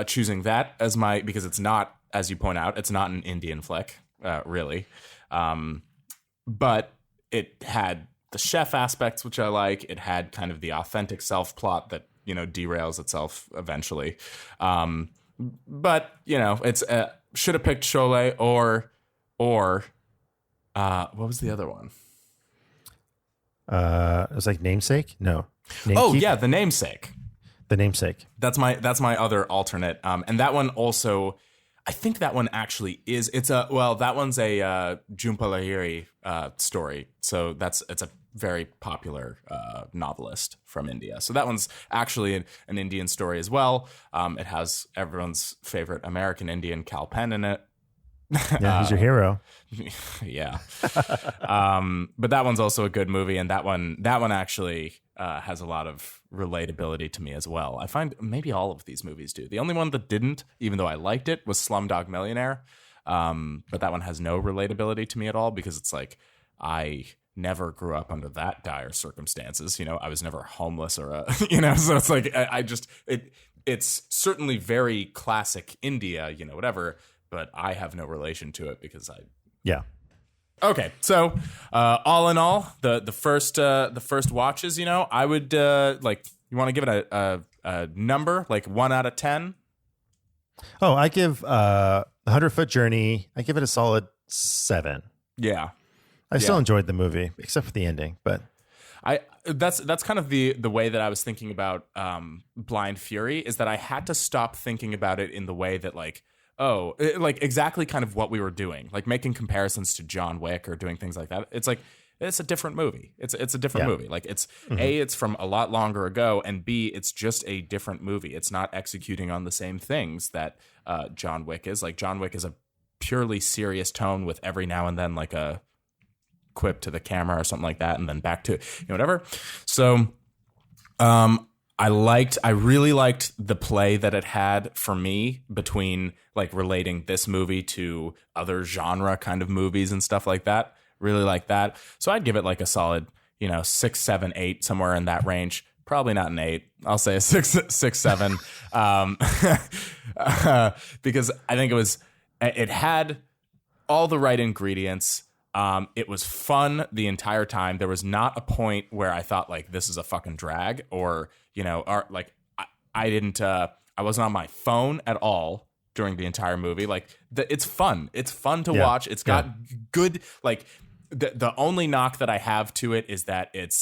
choosing that as because it's not, as you point out, it's not an Indian flick, really. But it had the chef aspects, which I like. It had kind of the authentic self plot that derails itself eventually. But it's should have picked Cholet or what was the other one? It was like Namesake. No. Oh yeah, The Namesake. The Namesake. That's my other alternate. And that one also, I think that one actually is. That one's a Jhumpa Lahiri story. So it's a very popular novelist from India. So that one's actually an Indian story as well. It has everyone's favorite American Indian, Kal Penn, in it. Yeah, he's your hero. Yeah. But that one's also a good movie, and that one actually has a lot of relatability to me as well. I find maybe all of these movies do. The only one that didn't, even though I liked it, was Slumdog Millionaire. But that one has no relatability to me at all, because it's like I never grew up under that dire circumstances. I was never homeless or so it's like it's certainly very classic India, whatever. But I have no relation to it because Yeah. Okay, so all in all, the first watches, I would you want to give it a number, like 1 out of 10? Oh, I give 100-Foot Journey. I give it a solid 7. Yeah, I still enjoyed the movie, except for the ending, but. That's kind of the way that I was thinking about Blind Fury, is that I had to stop thinking about it in the way that exactly kind of what we were doing, like making comparisons to John Wick or doing things like that. It's like, it's a different movie. It's a different movie. Like it's A, it's from a lot longer ago, and B, it's just a different movie. It's not executing on the same things that John Wick is. Like John Wick is a purely serious tone with every now and then like a quip to the camera or something like that, and then back to whatever. So I really liked the play that it had for me between like relating this movie to other genre kind of movies and stuff like that. Really like that. So I'd give it like a solid, 6, 7, 8, somewhere in that range. Probably not an 8. I'll say a 6, 7. Because I think it had all the right ingredients. It was fun the entire time. There was not a point where I thought like this is a fucking drag, or I wasn't on my phone at all during the entire movie. Like it's fun. It's fun to watch. It's got good like the only knock that I have to it is that it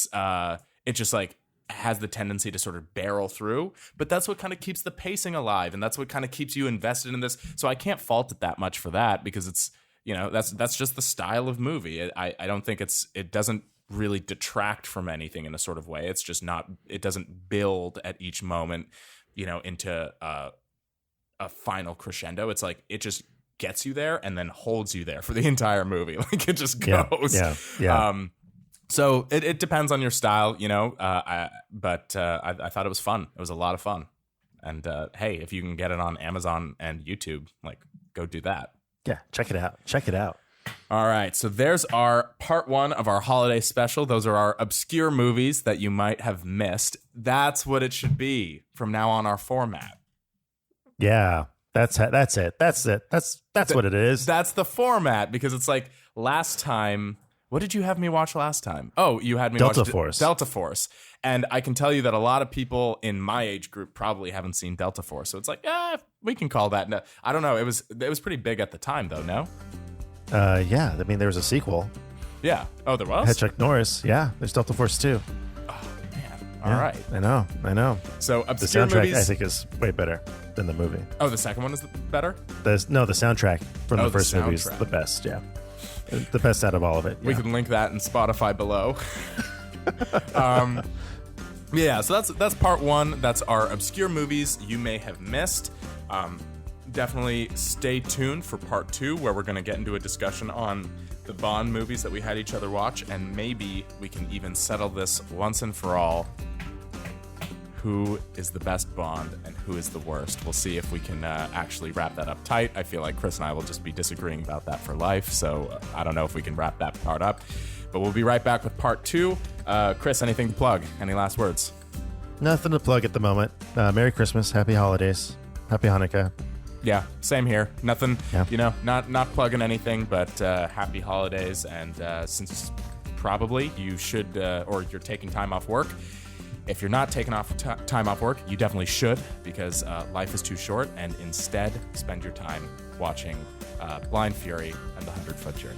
just like has the tendency to sort of barrel through, but that's what kind of keeps the pacing alive, and that's what kind of keeps you invested in this. So I can't fault it that much for that, because it's that's just the style of movie. I don't think it doesn't really detract from anything in a sort of way. It's just not, it doesn't build at each moment, into a final crescendo. It's like, it just gets you there and then holds you there for the entire movie. Like it just goes. Yeah. So it depends on your style, but I thought it was fun. It was a lot of fun. And hey, if you can get it on Amazon and YouTube, like go do that. Yeah, check it out. All right, so there's our part 1 of our holiday special. Those are our obscure movies that you might have missed. That's what it should be from now on, our format. Yeah, that's it. That's what it is. That's the format, because it's like last time. What did you have me watch last time? Oh, you had me watch Delta Force. And I can tell you that a lot of people in my age group probably haven't seen Delta Force. So it's like, we can call that. No, I don't know. It was pretty big at the time, though, no? Yeah. I mean, there was a sequel. Yeah. Oh, there was? Had Chuck Norris. Yeah. There's Delta Force 2. Oh, man. All right. I know. So the obscure soundtrack, movies, I think, is way better than the movie. Oh, the second one is better? The soundtrack from the first movie is soundtrack. the best. Yeah. The best out of all of it. Yeah. We can link that in Spotify below. Yeah, so that's part 1. That's our obscure movies you may have missed. Definitely stay tuned for part 2, where we're going to get into a discussion on the Bond movies that we had each other watch, and maybe we can even settle this once and for all. Who is the best Bond and who is the worst? We'll see if we can actually wrap that up tight. I feel like Chris and I will just be disagreeing about that for life, so I don't know if we can wrap that part up. But we'll be right back with part 2. Chris, anything to plug? Any last words? Nothing to plug at the moment. Merry Christmas, Happy Holidays, Happy Hanukkah. Yeah, same here. Nothing, not plugging anything, but happy holidays. And since probably you should, or you're taking time off work, if you're not taking time off work, you definitely should, because life is too short, and instead spend your time watching Blind Fury and the 100-Foot Journey.